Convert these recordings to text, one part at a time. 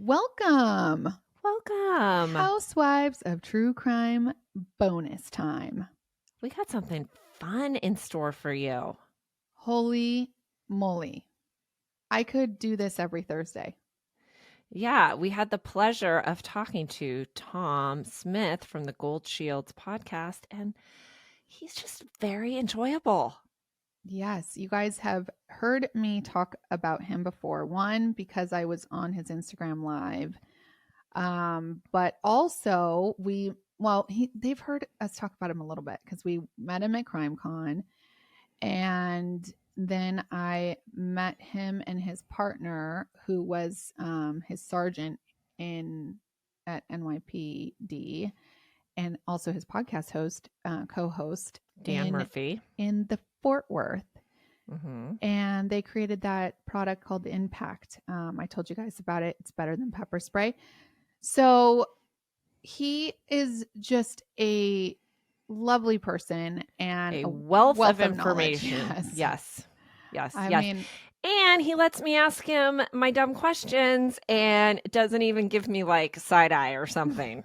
Welcome. Welcome. Housewives of True Crime bonus time. We got something fun in store for you. Holy moly. I could do this every Thursday. Yeah, we had the pleasure of talking to Tom Smith from the Gold Shields podcast, and he's just very enjoyable. Yes, you guys have heard me talk about him before. One, because I was on his Instagram live. But also they've heard us talk about him a little bit because we met him at CrimeCon, and then I met him and his partner, who was his sergeant at NYPD, and also his podcast co-host Dan Murphy in the Fort Worth. Mm-hmm. And they created that product called the Impact. I told you guys about it. It's better than pepper spray. So he is just a lovely person and a wealth of information. Yes. I mean, and he lets me ask him my dumb questions and doesn't even give me like side eye or something.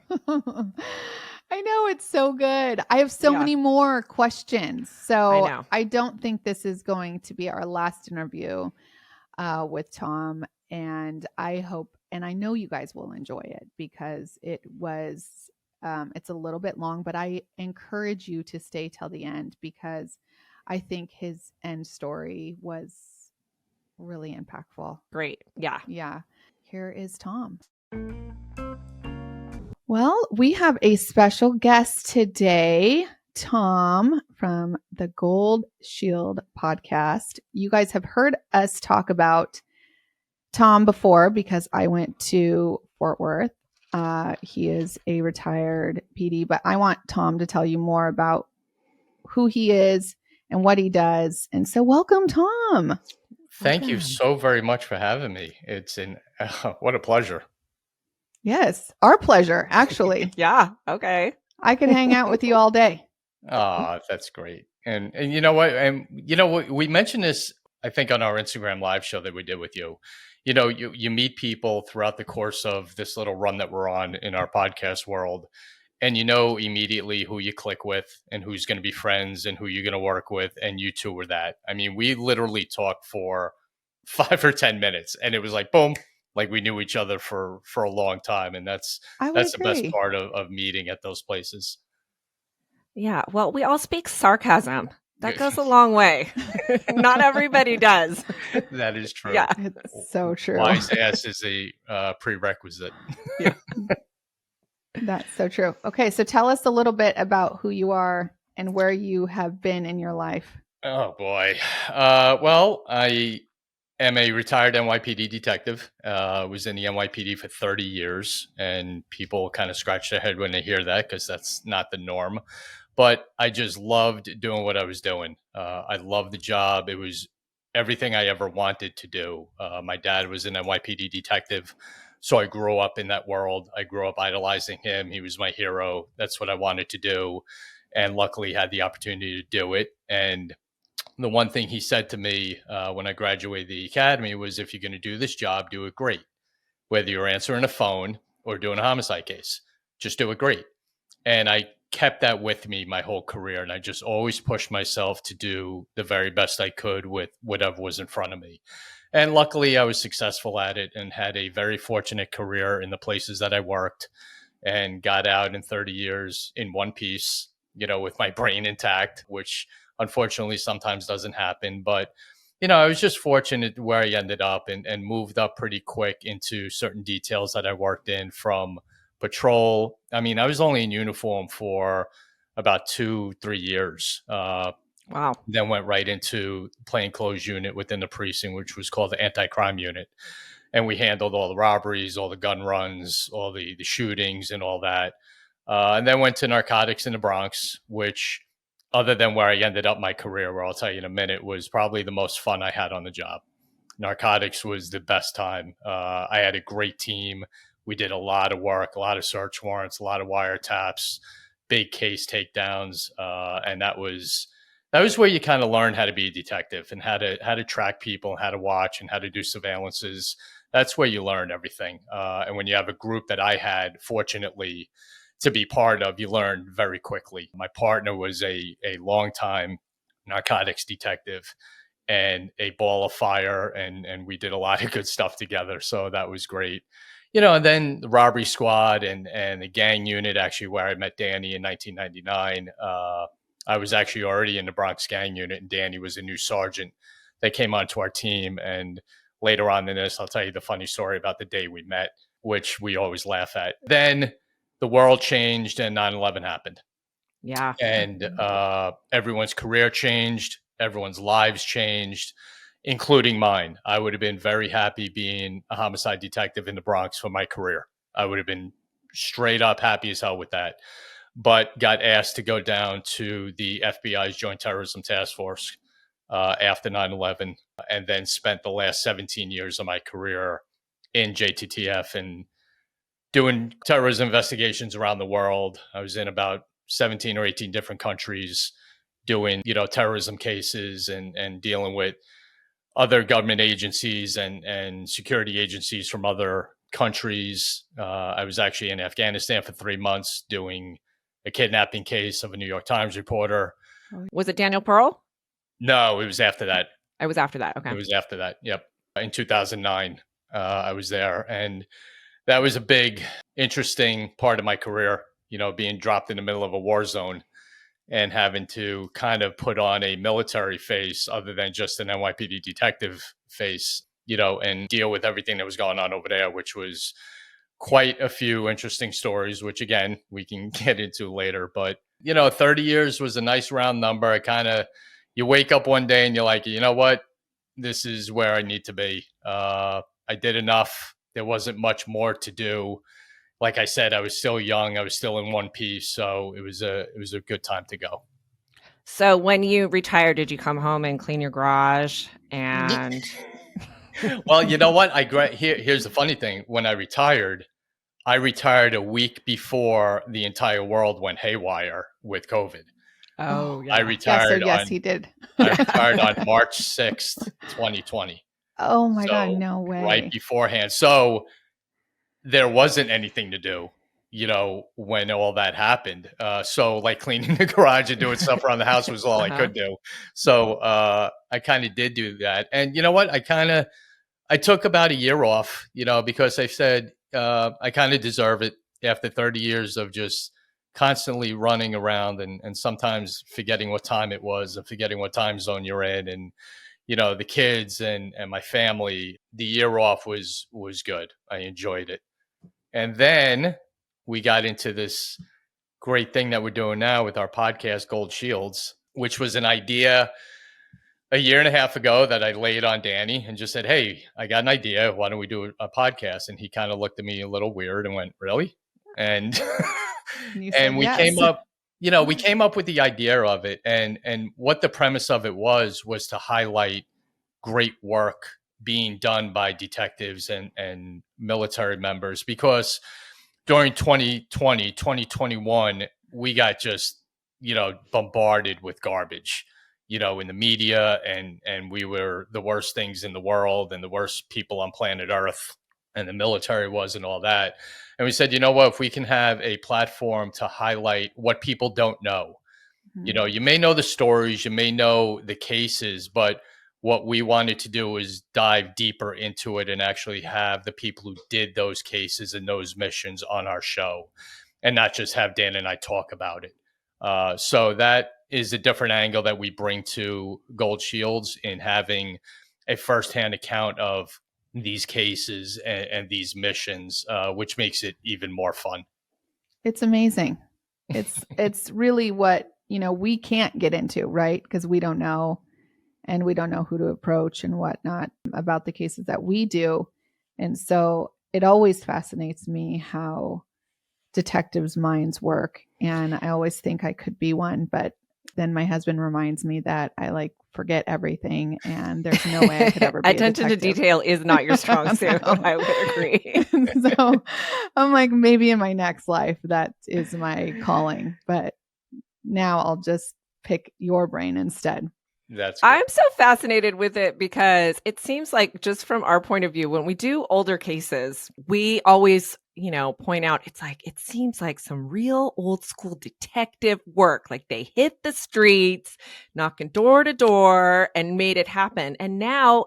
I know, it's so good. I have so many more questions. So I don't think this is going to be our last interview with Tom. And I hope, and I know you guys will enjoy it because it's a little bit long, but I encourage you to stay till the end because I think his end story was really impactful. Great. Yeah. Yeah. Here is Tom. Well, we have a special guest today, Tom from the Gold Shield podcast. You guys have heard us talk about Tom before because I went to Fort Worth. He is a retired PD, but I want Tom to tell you more about who he is and what he does. And so welcome, Tom. Thank you so very much for having me. It's what a pleasure. Yes, our pleasure, actually. Yeah. Okay. I could hang out with you all day. Oh, that's great. And you know what? And you know what? We mentioned this, I think, on our Instagram live show that we did with you. You know, you meet people throughout the course of this little run that we're on in our podcast world, and you know immediately who you click with and who's going to be friends and who you're going to work with. And you two were that. I mean, we literally talked for 5 or 10 minutes, and it was like, boom. Like we knew each other for a long time. And that's the best part of meeting at those places. Yeah. Well, we all speak sarcasm. That goes a long way. Not everybody does. That is true. Yeah, it's so true. Wise ass is a prerequisite. Yeah. That's so true. Okay. So tell us a little bit about who you are and where you have been in your life. Oh boy. Well, I am a retired NYPD detective. Was in the NYPD for 30 years, and people kind of scratch their head when they hear that because that's not the norm. But I just loved doing what I was doing. I loved the job. It was everything I ever wanted to do. My dad was an NYPD detective, so I grew up in that world. I grew up idolizing him. He was my hero. That's what I wanted to do, and luckily had the opportunity to do it. And the one thing he said to me when I graduated the academy was, if you're going to do this job, do it great. Whether you're answering a phone or doing a homicide case, just do it great. And I kept that with me my whole career. And I just always pushed myself to do the very best I could with whatever was in front of me. And luckily I was successful at it and had a very fortunate career in the places that I worked, and got out in 30 years in one piece, you know, with my brain intact, which unfortunately sometimes doesn't happen. But, you know, I was just fortunate where I ended up, and moved up pretty quick into certain details that I worked in, from patrol. I mean, I was only in uniform for about 2-3 years. Wow. Then went right into plainclothes unit within the precinct, which was called the anti-crime unit. And we handled all the robberies, all the gun runs, all the shootings and all that. And then went to narcotics in the Bronx, which, other than where I ended up my career, where I'll tell you in a minute, was probably the most fun I had on the job. Narcotics was the best time. I had a great team. We did a lot of work, a lot of search warrants, a lot of wiretaps, big case takedowns. And that was where you kind of learn how to be a detective, and how to track people, and how to watch, and how to do surveillances, That's where you learn everything. And when you have a group that I had, fortunately, to be part of, you learn very quickly. My partner was a longtime narcotics detective and a ball of fire, and we did a lot of good stuff together. So that was great. And then the robbery squad and the gang unit, actually, where I met Danny in 1999. I was actually already in the Bronx gang unit, and Danny was a new sergeant that came onto our team. And later on in this, I'll tell you the funny story about the day we met, which we always laugh at. Then the world changed and 9/11 happened. Yeah. And everyone's career changed, everyone's lives changed, including mine. I would have been very happy being a homicide detective in the Bronx for my career. I would have been straight up happy as hell with that. But got asked to go down to the FBI's Joint Terrorism Task Force after 9/11, and then spent the last 17 years of my career in JTTF and doing terrorism investigations around the world. I was in about 17 or 18 different countries doing, terrorism cases and dealing with other government agencies and security agencies from other countries. I was actually in Afghanistan for 3 months doing a kidnapping case of a New York Times reporter. Was it Daniel Pearl? No, it was after that. It was after that. Okay. It was after that. Yep. In 2009, I was there. And that was a big, interesting part of my career, being dropped in the middle of a war zone and having to kind of put on a military face other than just an NYPD detective face, and deal with everything that was going on over there, which was quite a few interesting stories, which again, we can get into later. But, 30 years was a nice round number. You wake up one day and you're like, you know what? This is where I need to be. I did enough. There wasn't much more to do. Like I said, I was still young. I was still in one piece. So it was a good time to go. So when you retired, did you come home and clean your garage? And well, you know what? Here's the funny thing. When I retired a week before the entire world went haywire with COVID. Oh, yeah. I retired. Yes, he did. I retired on March 6th, 2020. Oh my God, no way. Right beforehand. So there wasn't anything to do, when all that happened. So like cleaning the garage and doing stuff around the house was all I could do. So I kind of did do that. And you know what? I took about a year off, because I said I kind of deserve it after 30 years of just constantly running around and sometimes forgetting what time it was and forgetting what time zone you're in. And the kids and my family. The year off was good. I enjoyed it. And then we got into this great thing that we're doing now with our podcast, Gold Shields, which was an idea a year and a half ago that I laid on Danny and just said, hey, I got an idea. Why don't we do a podcast? And he kind of looked at me a little weird and went, really? And and we came up, we came up with the idea of it. And what the premise of it was to highlight great work being done by detectives and military members, because during 2020, 2021, we got just, bombarded with garbage, in the media, and we were the worst things in the world and the worst people on planet Earth, and the military was and all that. And we said, you know what, if we can have a platform to highlight what people don't know, you may know the stories, you may know the cases, but what we wanted to do is dive deeper into it and actually have the people who did those cases and those missions on our show, and not just have Dan and I talk about it. So that is a different angle that we bring to Gold Shields, in having a firsthand account of these cases and these missions, which makes it even more fun. It's amazing. It's really what, we can't get into, right? Because we don't know. And we don't know who to approach and whatnot about the cases that we do. And so it always fascinates me how detectives' minds work. And I always think I could be one, but then my husband reminds me that I forget everything, and there's no way I could ever be attention to detail is not your strong suit. No. I would agree. So I'm like, maybe in my next life, that is my calling. But now I'll just pick your brain instead. That's good. I'm so fascinated with it because it seems like, just from our point of view, when we do older cases, we always, point out it seems like some real old school detective work. Like they hit the streets, knocking door to door and made it happen. And now,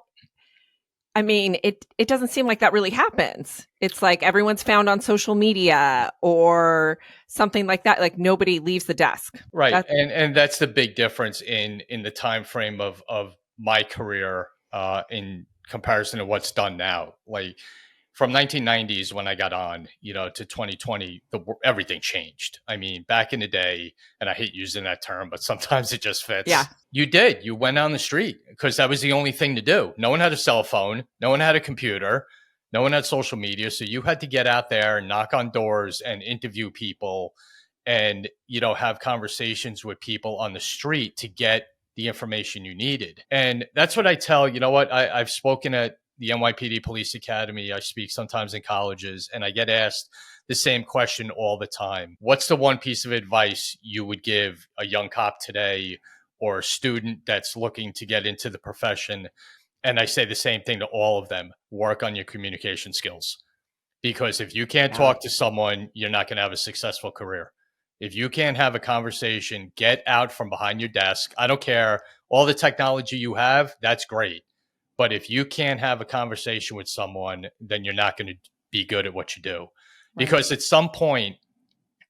I mean, it doesn't seem like that really happens. It's like everyone's found on social media or something like that. Like nobody leaves the desk. Right. And that's the big difference in the time frame of my career in comparison to what's done now. Like from 1990s when I got on, to 2020, everything changed. I mean, back in the day, and I hate using that term, but sometimes it just fits. Yeah. You went on the street because that was the only thing to do. No one had a cell phone. No one had a computer. No one had social media. So you had to get out there and knock on doors and interview people and, have conversations with people on the street to get the information you needed. And that's what I tell, I've spoken at the NYPD Police Academy. I speak sometimes in colleges, and I get asked the same question all the time. What's the one piece of advice you would give a young cop today or a student that's looking to get into the profession? And I say the same thing to all of them: work on your communication skills. Because if you can't talk to someone, you're not going to have a successful career. If you can't have a conversation, get out from behind your desk. I don't care. All the technology you have, that's great. But if you can't have a conversation with someone, then you're not going to be good at what you do. Right. Because at some point,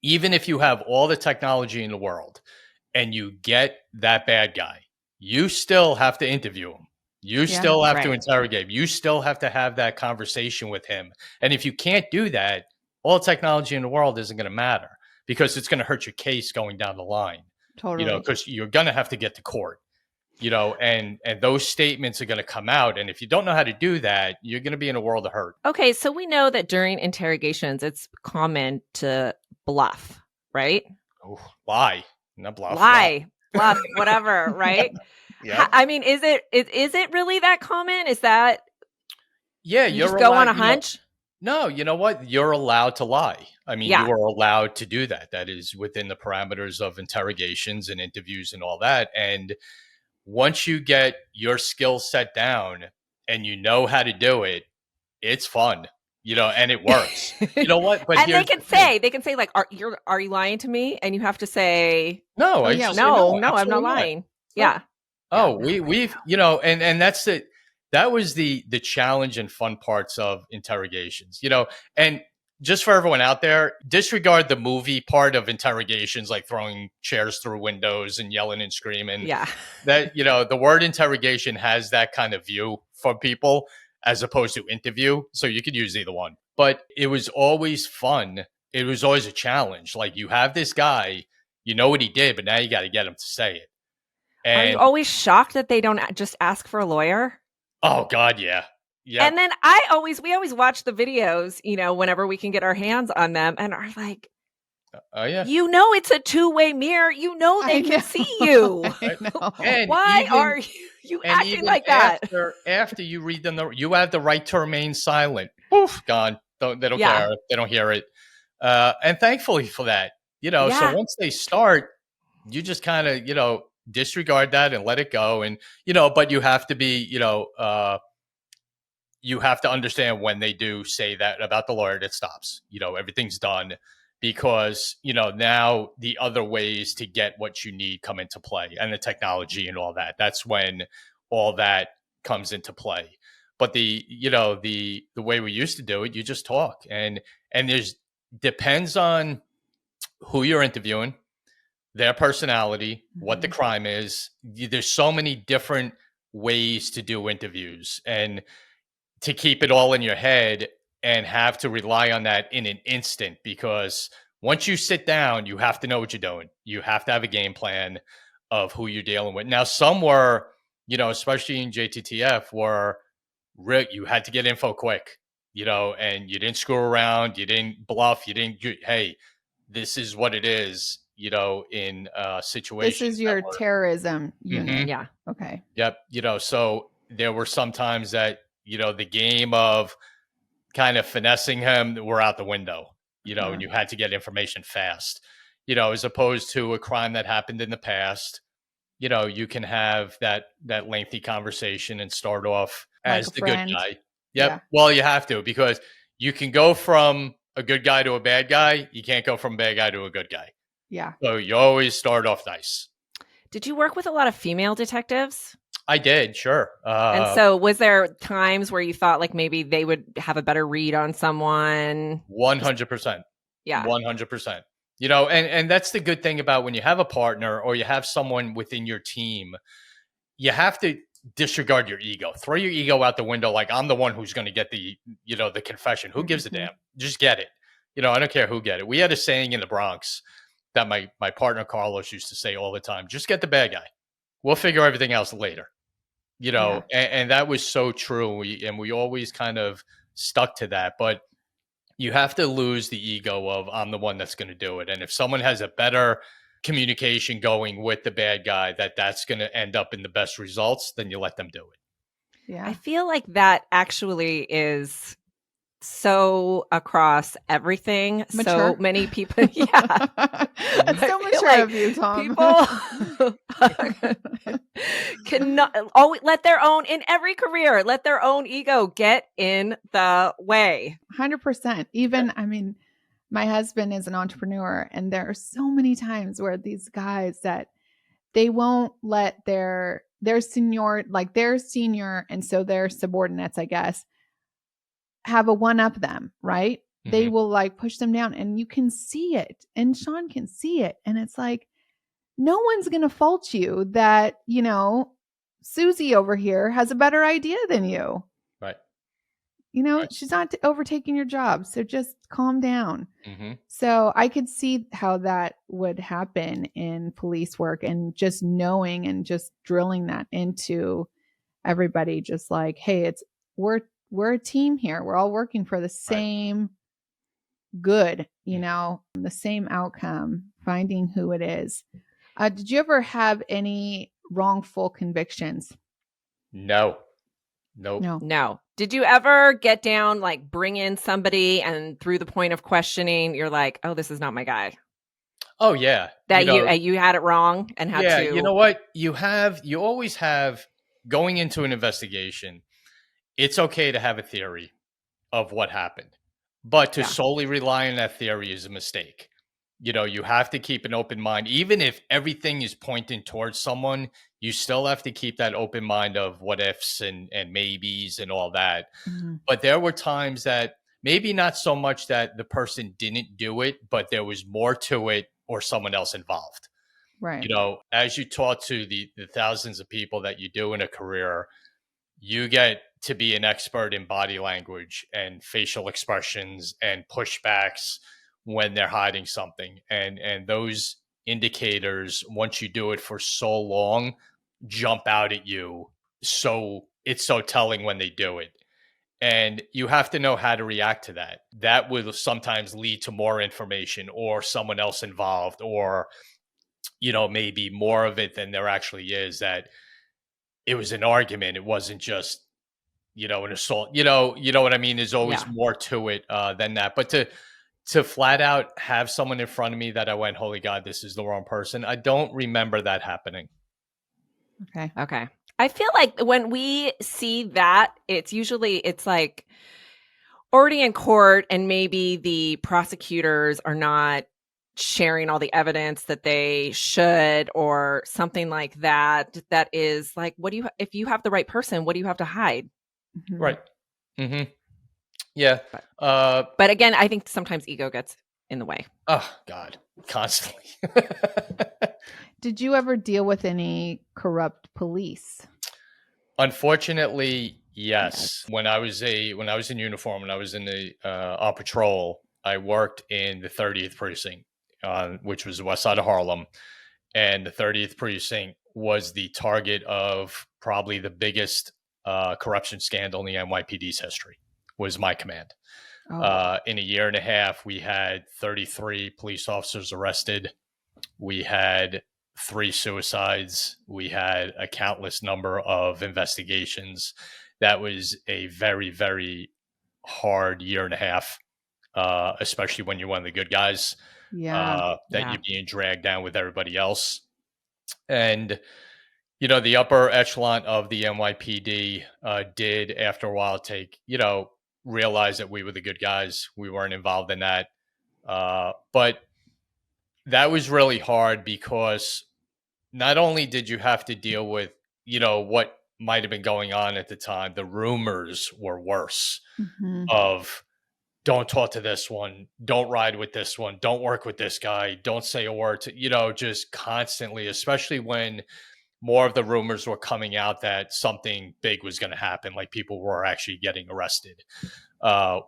even if you have all the technology in the world and you get that bad guy, you still have to interview him. You still have to interrogate him. You still have to have that conversation with him. And if you can't do that, all technology in the world isn't going to matter because it's going to hurt your case going down the line. Totally. Because you're going to have to get to court. And those statements are going to come out. And if you don't know how to do that, you're going to be in a world of hurt. Okay, so we know that during interrogations, it's common to bluff, right? Oh, lie, not bluff. Bluff, whatever, right? Yeah. I mean, is it really that common? Is that? Yeah, you just go on a hunch. No, you know what? You're allowed to lie. I mean, you are allowed to do that. That is within the parameters of interrogations and interviews and all that. And once you get your skill set down and you know how to do it, it's fun, and it works. You know what? But and they can say like, are you lying to me? And you have to say, no, no, I'm not lying. Not. Yeah. Oh, we've, and that's it. That was the challenge and fun parts of interrogations, and just for everyone out there, disregard the movie part of interrogations, like throwing chairs through windows and yelling and screaming. Yeah. That, the word interrogation has that kind of view for people as opposed to interview. So you could use either one. But it was always fun. It was always a challenge. Like, you have this guy, you know what he did, but now you got to get him to say it. And are you always shocked that they don't just ask for a lawyer? Oh, God, yeah. Yeah. And then we always watch the videos, whenever we can get our hands on them, and are like, oh yeah, it's a two-way mirror. They can see you. Why are you acting like that? After you read them, you have the right to remain silent. Poof, gone. They don't care. They don't hear it. And thankfully for that, so once they start, you just kind of, disregard that and let it go. And, but you have to be, you have to understand when they do say that about the lawyer, that stops, everything's done, because, now the other ways to get what you need come into play, and the technology and all that. That's when all that comes into play. But the way we used to do it, you just talk, and depends on who you're interviewing, their personality, what the crime is. There's so many different ways to do interviews, and to keep it all in your head and have to rely on that in an instant, because once you sit down, you have to know what you're doing. You have to have a game plan of who you're dealing with. Now, some were, especially in JTTF, were you had to get info quick, and you didn't screw around, you didn't bluff, hey, this is what it is, in situations. This is your terrorism unit. Mm-hmm. Yeah. Okay. Yep. So there were some times that, the game of kind of finessing him were out the window, and you had to get information fast, as opposed to a crime that happened in the past. you can have that lengthy conversation and start off Like as a the good friend. guy. Yep. Yeah. Well, you have to, because you can go from a good guy to a bad guy. You can't go from a bad guy to a good guy. Yeah. So you always start off nice. Did you work with a lot of female detectives? I did, sure. And so was there times where you thought like maybe they would have a better read on someone? 100%. Yeah. 100%. And that's the good thing about when you have a partner or you have someone within your team, you have to disregard your ego. Throw your ego out the window. Like, I'm the one who's going to get the confession. Who gives a damn? Just get it. I don't care who get it. We had a saying in the Bronx that my partner Carlos used to say all the time: just get the bad guy. We'll figure everything else later. Yeah. And that was so true. We always kind of stuck to that. But you have to lose the ego of, I'm the one that's going to do it. And if someone has a better communication going with the bad guy, that's going to end up in the best results, then you let them do it. Yeah. I feel like that actually is so across everything. Mature. So many people, yeah. That's so I feel mature like of you, Tom. people cannot always let their own, in every career, let their own ego get in the way. 100%. Even, I mean, my husband is an entrepreneur, and there are so many times where these guys that they won't let their senior, like their senior, and so their subordinates, I guess, have a one up them, right? They will like push them down, and you can see it, and Sean can see it, and it's like, no one's going to fault you that, Susie over here has a better idea than you. Right. Right. She's not overtaking your job. So just calm down. Mm-hmm. So I could see how that would happen in police work, and just knowing and just drilling that into everybody, just like, hey, we're a team here. We're all working for the same good, the same outcome, finding who it is. Did you ever have any wrongful convictions? No. Nope. No. Did you ever get down, like bring in somebody and through the point of questioning, you're like, oh, this is not my guy? Oh, yeah. That you had it wrong and had to. You know what? You always have, going into an investigation, it's okay to have a theory of what happened, but to solely rely on that theory is a mistake. You have to keep an open mind. Even if everything is pointing towards someone, you still have to keep that open mind of what ifs and maybes and all that. Mm-hmm. But there were times that maybe not so much that the person didn't do it, but there was more to it or someone else involved. Right. As you talk to the thousands of people that you do in a career, you get to be an expert in body language and facial expressions and pushbacks when they're hiding something. And those indicators, once you do it for so long, jump out at you. So it's so telling when they do it. And you have to know how to react to that. That will sometimes lead to more information or someone else involved, or, maybe more of it than there actually is, that it was an argument. It wasn't just, an assault. You know what I mean? There's always more to it than that. But to flat out have someone in front of me that I went, holy God, this is the wrong person, I don't remember that happening. Okay. I feel like when we see that, it's like already in court, and maybe the prosecutors are not sharing all the evidence that they should, or something like that. That is like, if you have the right person, what do you have to hide? Mm-hmm. Right. Mm-hmm. Yeah. But again, I think sometimes ego gets in the way. Oh God, constantly. Did you ever deal with any corrupt police? Unfortunately, yes. When I was in uniform, when I was in the on patrol, I worked in the 30th precinct, which was the west side of Harlem, and the 30th precinct was the target of probably the biggest corruption scandal in the NYPD's history. Was my command. In a year and a half, we had 33 police officers arrested. We had 3 suicides. We had a countless number of investigations. That was a very, very hard year and a half, especially when you're one of the good guys. That you're being dragged down with everybody else. And, you know, the upper echelon of the NYPD did, after a while, realize that we were the good guys. We weren't involved in that. But that was really hard because not only did you have to deal with, what might have been going on at the time, the rumors were worse Hmm. of don't talk to this one, don't ride with this one, don't work with this guy, don't say a word to, just constantly, especially when more of the rumors were coming out that something big was going to happen, like people were actually getting arrested.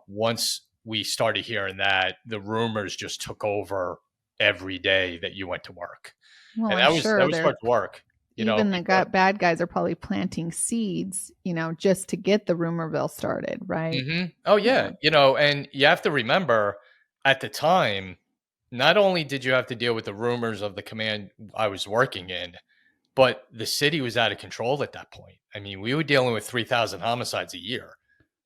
Once we started hearing that, the rumors just took over every day that you went to work. Well, And I'm that sure was they're hard to work, even the because bad guys are probably planting seeds, just to get the rumorville started, right? Oh yeah, Yeah. and you have to remember at the time, not only did you have to deal with the rumors of the command I was working in, but the city was out of control at that point. I mean, we were dealing with 3,000 homicides a year,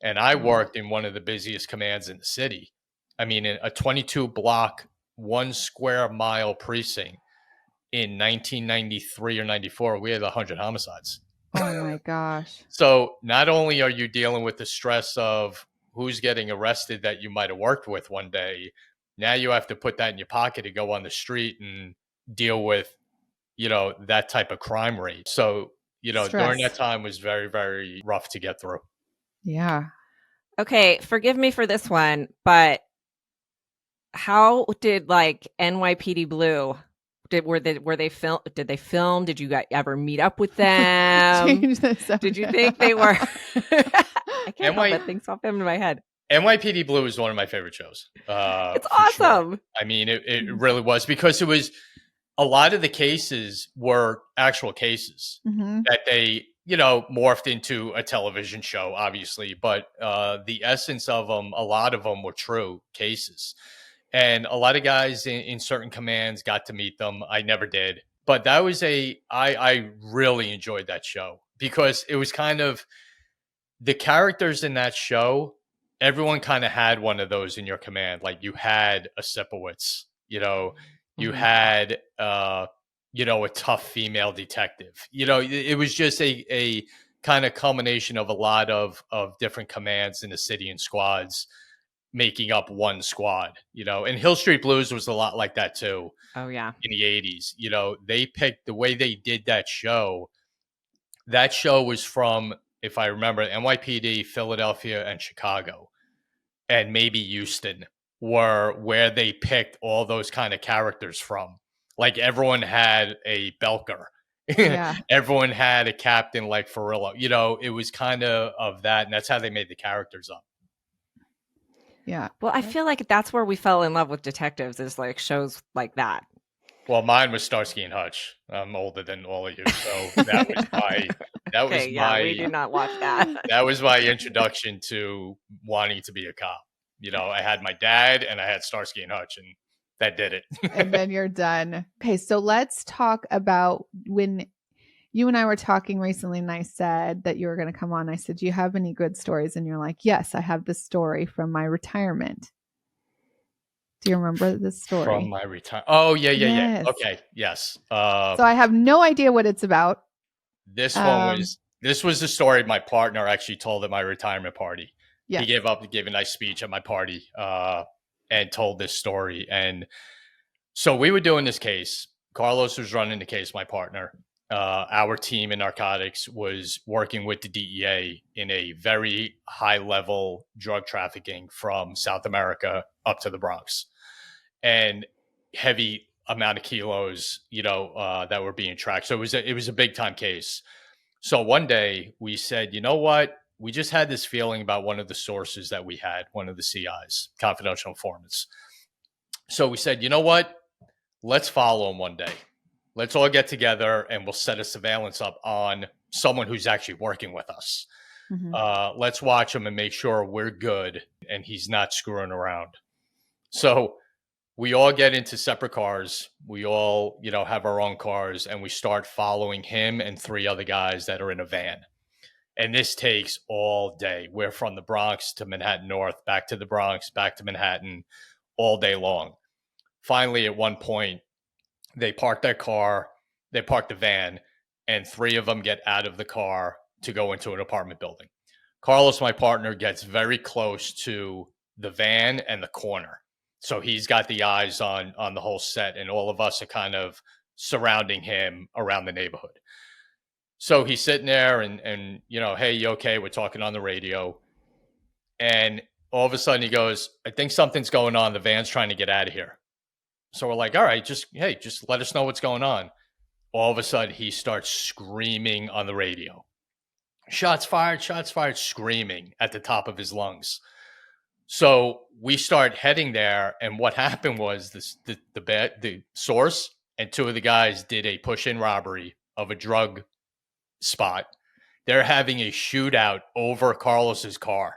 and I Oh, worked in one of the busiest commands in the city. I mean, in a 22 block, 1 square mile precinct in 1993 or 94, we had 100 homicides. oh my gosh. So not only are you dealing with the stress of who's getting arrested that you might have worked with one day, now you have to put that in your pocket to go on the street and deal with, that type of crime rate. So, during that Stress. time was very, very rough to get through. Yeah. Okay, forgive me for this one, but how did like NYPD Blue were they film did they film? Did you guys ever meet up with them? Change the Did you subject. think they were I can't help NY, but things pop into my head. NYPD Blue is one of my favorite shows, It's for sure. awesome. I mean, it really was, because it was a lot of the cases were actual cases Hmm. that they, morphed into a television show, obviously, but the essence of them, a lot of them were true cases. And a lot of guys in certain commands got to meet them. I never did. But I really enjoyed that show because it was kind of the characters in that show. Everyone kind of had one of those in your command. Like you had a Sipowicz, you Mhm. had, a tough female detective. It was just a kind of combination of a lot of different commands in the city and squads making up one squad, and Hill Street Blues was a lot like that too Oh yeah. in the 80s. They picked the way they did that show. That show was from, if I remember, NYPD, Philadelphia, and Chicago, and maybe Houston were where they picked all those kind of characters from. Like everyone had a Belker. Yeah. Everyone had a captain like Farillo. It was kind of that, and that's how they made the characters up. Yeah. Well, I feel like that's where we fell in love with detectives is like shows like that. Well, mine was Starsky and Hutch. I'm older than all of you, so that was Okay, yeah, we my did not watch that. that was my introduction to wanting to be a cop. I had my dad and I had Starsky and Hutch, and that did it. And then you're done. Okay, so let's talk about when you and I were talking recently and I said that you were going to come on. I said, "Do you have any good stories?" And you're like, "Yes, I have this story from my retirement." Do you remember this From story? my retirement. Oh yeah, yeah, yeah. Yes. Okay, yes. So I have no idea what it's about. This one Um, was this was the story my partner actually told at my retirement party. He yes. gave a nice speech at my party, and told this story. And so we were doing this case. Carlos was running the case, my partner. Our team in narcotics was working with the DEA in a very high level drug trafficking from South America up to the Bronx, and heavy amount of kilos, that were being tracked. So it was a big time case. So one day we said, you know what? We just had this feeling about one of the sources that we had, one of the CIs, confidential informants. So we said, you know what? Let's follow him one day. Let's all get together and we'll set a surveillance up on someone who's actually working with us. Hmm. Let's watch him and make sure we're good and he's not screwing around. So we all get into separate cars. We all, have our own cars, and we start following him and three other guys that are in a van. And this takes all day. We're from the Bronx to Manhattan North, back to the Bronx, back to Manhattan, all day long. Finally, at one point, they park their car. they park the van, and 3 of them get out of the car to go into an apartment building. Carlos, my partner, gets very close to the van and the corner. So he's got the eyes on the whole set, and all of us are kind of surrounding him around the neighborhood. So he's sitting there and hey, you okay? We're talking on the radio. And all of a sudden he goes, I think something's going on. The van's trying to get out of here. So we're like, all right, just let us know what's going on. All of a sudden he starts screaming on the radio. Shots fired, screaming at the top of his lungs. So we start heading there, and what happened was the source and 2 of the guys did a push-in robbery of a drug spot. They're having a shootout over Carlos's car.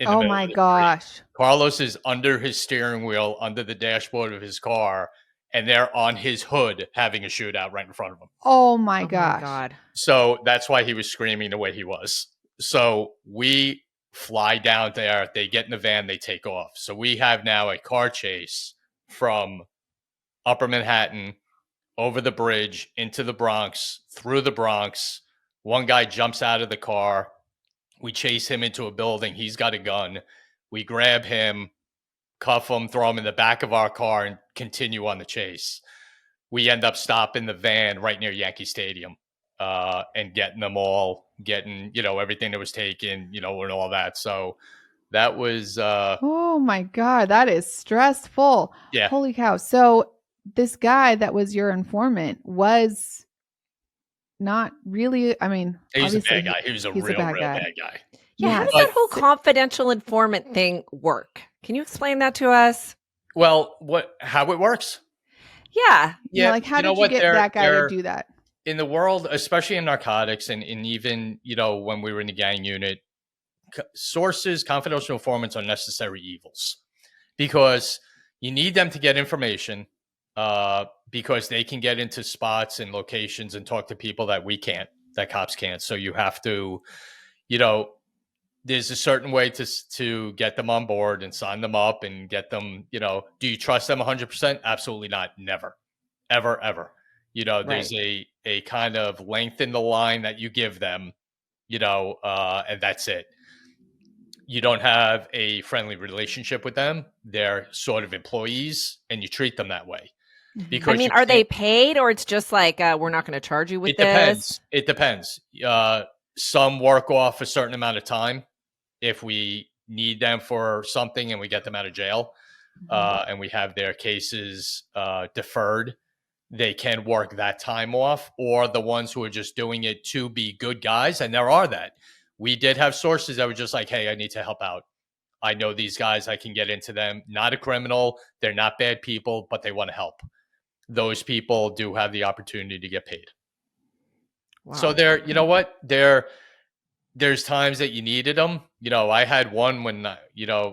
Oh my gosh. Carlos is under his steering wheel, under the dashboard of his car, and they're on his hood having a shootout right in front of him. Oh my Oh gosh. my God. So that's why he was screaming the way he was. So we fly down there. They get in the van. They take off. So we have now a car chase from Upper Manhattan over the bridge into the Bronx, through the Bronx. One guy jumps out of the car. We chase him into a building. He's got a gun. We grab him, cuff him, throw him in the back of our car, and continue on the chase. We end up stopping the van right near Yankee Stadium and getting them all, everything that was taken, and all that. So that was... oh my God, that is stressful. Yeah. Holy cow. So this guy that was your informant was not really, I mean, he's a bad guy. He was a real bad guy. Yeah, how does that whole confidential informant thing work? Can you explain that to us? Well, how it works? Yeah. Like how did you get that guy to do that? In the world, especially in narcotics and even, when we were in the gang unit, sources, confidential informants are necessary evils because you need them to get information because they can get into spots and locations and talk to people that that cops can't. So you have to, there's a certain way to get them on board and sign them up and get them, do you trust them 100%? Absolutely not. Never, ever, ever. There's a kind of length in the line that you give them, and that's it. You don't have a friendly relationship with them. They're sort of employees and you treat them that way. Because are they paid or it's just like, we're not going to charge you with this? It depends. Some work off a certain amount of time if we need them for something and we get them out of jail and we have their cases deferred. They can work that time off, or the ones who are just doing it to be good guys. And there are that. We did have sources that were just like, hey, I need to help out. I know these guys. I can get into them. Not a criminal. They're not bad people, but they want to help. Those people do have the opportunity to get paid. Wow. So there's times that you needed them. I had one when,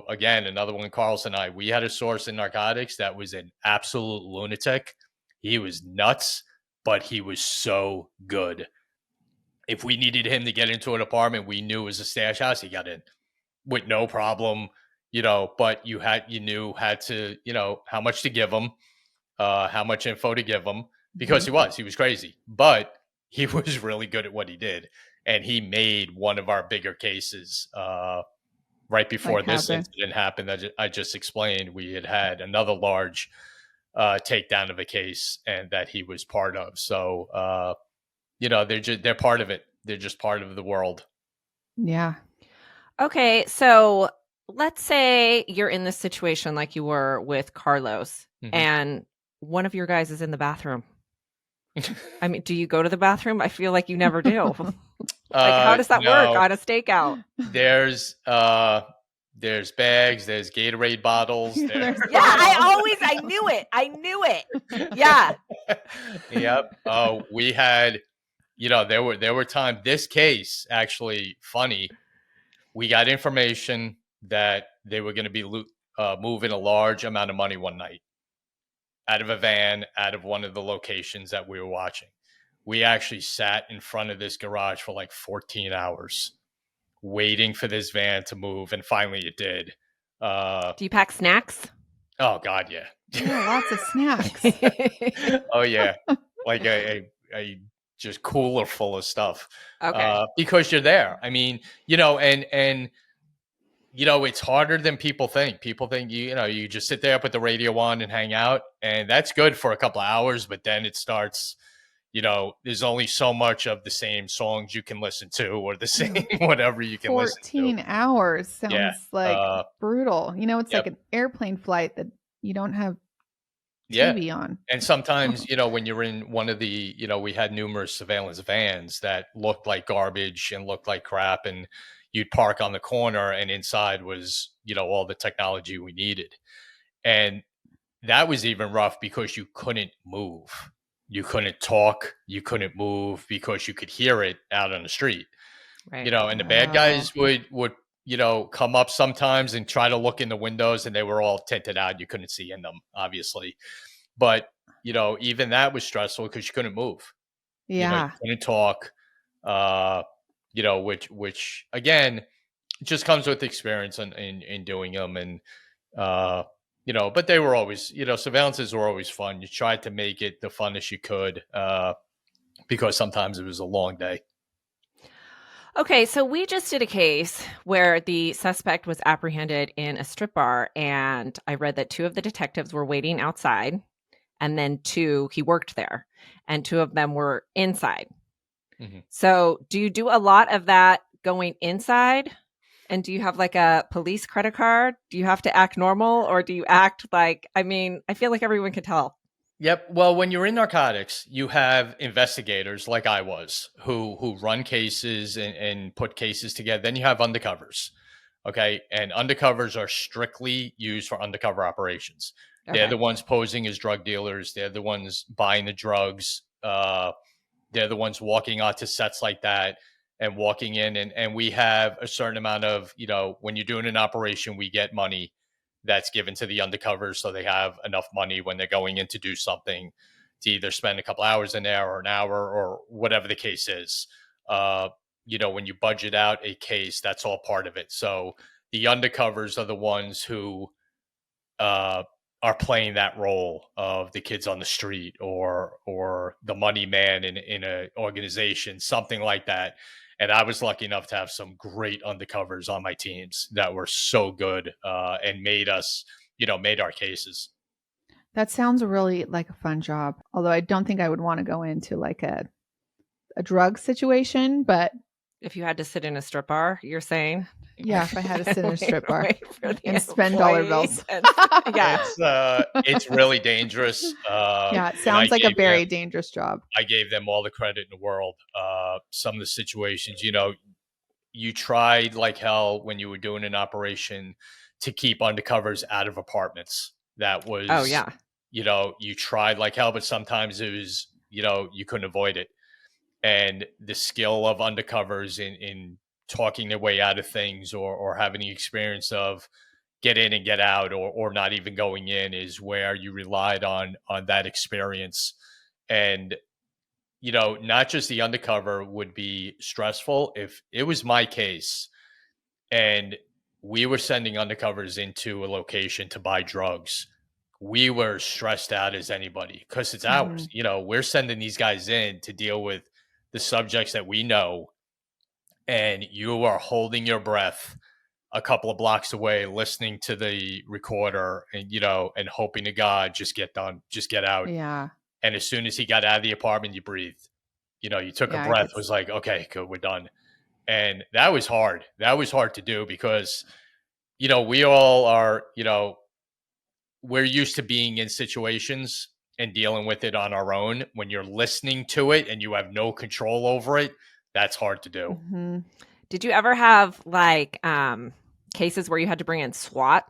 again, another one, Carlos and I, we had a source in narcotics that was an absolute lunatic. He was nuts, but he was so good. If we needed him to get into an apartment we knew was a stash house, he got in with no problem, but you knew had to, how much to give him, how much info to give him, because he was crazy, but he was really good at what he did. And he made one of our bigger cases right before this incident happened that I just explained. We had another large takedown of a case and that he was part of. So, they're part of it. They're just part of the world. Yeah. Okay. So let's say you're in this situation like you were with Carlos and one of your guys is in the bathroom. I mean, do you go to the bathroom? I feel like you never do. How does that work on a stakeout? There's bags, there's Gatorade bottles. I knew it. Yeah. Yep. We had, there were times, this case, actually funny. We got information that they were going to be moving a large amount of money one night out of a van, out of one of the locations that we were watching. We actually sat in front of this garage for like 14 hours waiting for this van to move. And finally it did. Do you pack snacks? Oh God. Yeah. Yeah, lots of snacks. Oh yeah. like a just cooler full of stuff, Okay. because you're there. I mean, and it's harder than people think. People think you just sit there, put the radio on, and hang out, and that's good for a couple of hours. But then it starts. There's only so much of the same songs you can listen to, or the same Ugh, whatever you can listen to. 14 hours Yeah. sounds like brutal. It's like Yep. an airplane flight that you don't have Yeah. TV on. And sometimes, when you're in one of the, we had numerous surveillance vans that looked like garbage and looked like crap, and you'd park on the corner, and inside was, all the technology we needed. And that was even rough because you couldn't move. You couldn't talk. You couldn't move because you could hear it out on the street. Right. And the bad Wow. guys would come up sometimes and try to look in the windows, and they were all tinted out. You couldn't see in them, obviously. But, even that was stressful because you couldn't move. You Yeah. couldn't talk, uh, which again, just comes with experience in doing them. And, but they were always, surveillances were always fun. You tried to make it the funnest you could, because sometimes it was a long day. Okay, so we just did a case where the suspect was apprehended in a strip bar, and I read that 2 of the detectives were waiting outside, and then 2, he worked there, and 2 of them were inside. Mhm. So do you do a lot of that going inside? And do you have like a police credit card? Do you have to act normal, or do you act like, I feel like everyone can tell. Yep. Well, when you're in narcotics, you have investigators like I was who run cases and put cases together. Then you have undercovers. Okay. And undercovers are strictly used for undercover operations. They're Okay. the ones posing as drug dealers. They're the ones buying the drugs. They're the ones walking onto sets like that and walking in. And we have a certain amount of, when you're doing an operation, we get money that's given to the undercovers, so they have enough money when they're going in to do something to either spend a couple hours in there or an hour or whatever the case is. When you budget out a case, that's all part of it. So the undercovers are the ones who uh, are playing that role of the kids on the street or the money man in a organization, something like that. And I was lucky enough to have some great undercovers on my teams that were so good, and made us, made our cases. That sounds really like a fun job. Although I don't think I would want to go into like a drug situation, but If you had to sit in a strip bar, you're saying? yeah, if I had to sit in a strip bar Wait for the and spend dollar employee bills. and- yeah. It's really dangerous. Yeah, it And sounds like a very dangerous job. I gave them all the credit in the world. Some of the situations, you tried like hell when you were doing an operation to keep undercovers out of apartments. That was, Oh, yeah. You tried like hell, but sometimes it was, you couldn't avoid it. And the skill of undercovers in talking their way out of things, or having the experience of get in and get out, or not even going in, is where you relied on that experience. And not just the undercover would be stressful. If it was my case and we were sending undercovers into a location to buy drugs, we were stressed out as anybody because it's Mhm. ours. We're sending these guys in to deal with the subjects that we know, and you are holding your breath a couple of blocks away, listening to the recorder, and hoping to God, just get done, just get out. Yeah. And as soon as he got out of the apartment, you breathed. You took a Yeah, it breath, gets was like, okay, good, we're done. And that was hard. That was hard to do because, we all are, we're used to being in situations and dealing with it on our own. When you're listening to it and you have no control over it, that's hard to do. Mhm. Did you ever have like cases where you had to bring in SWAT?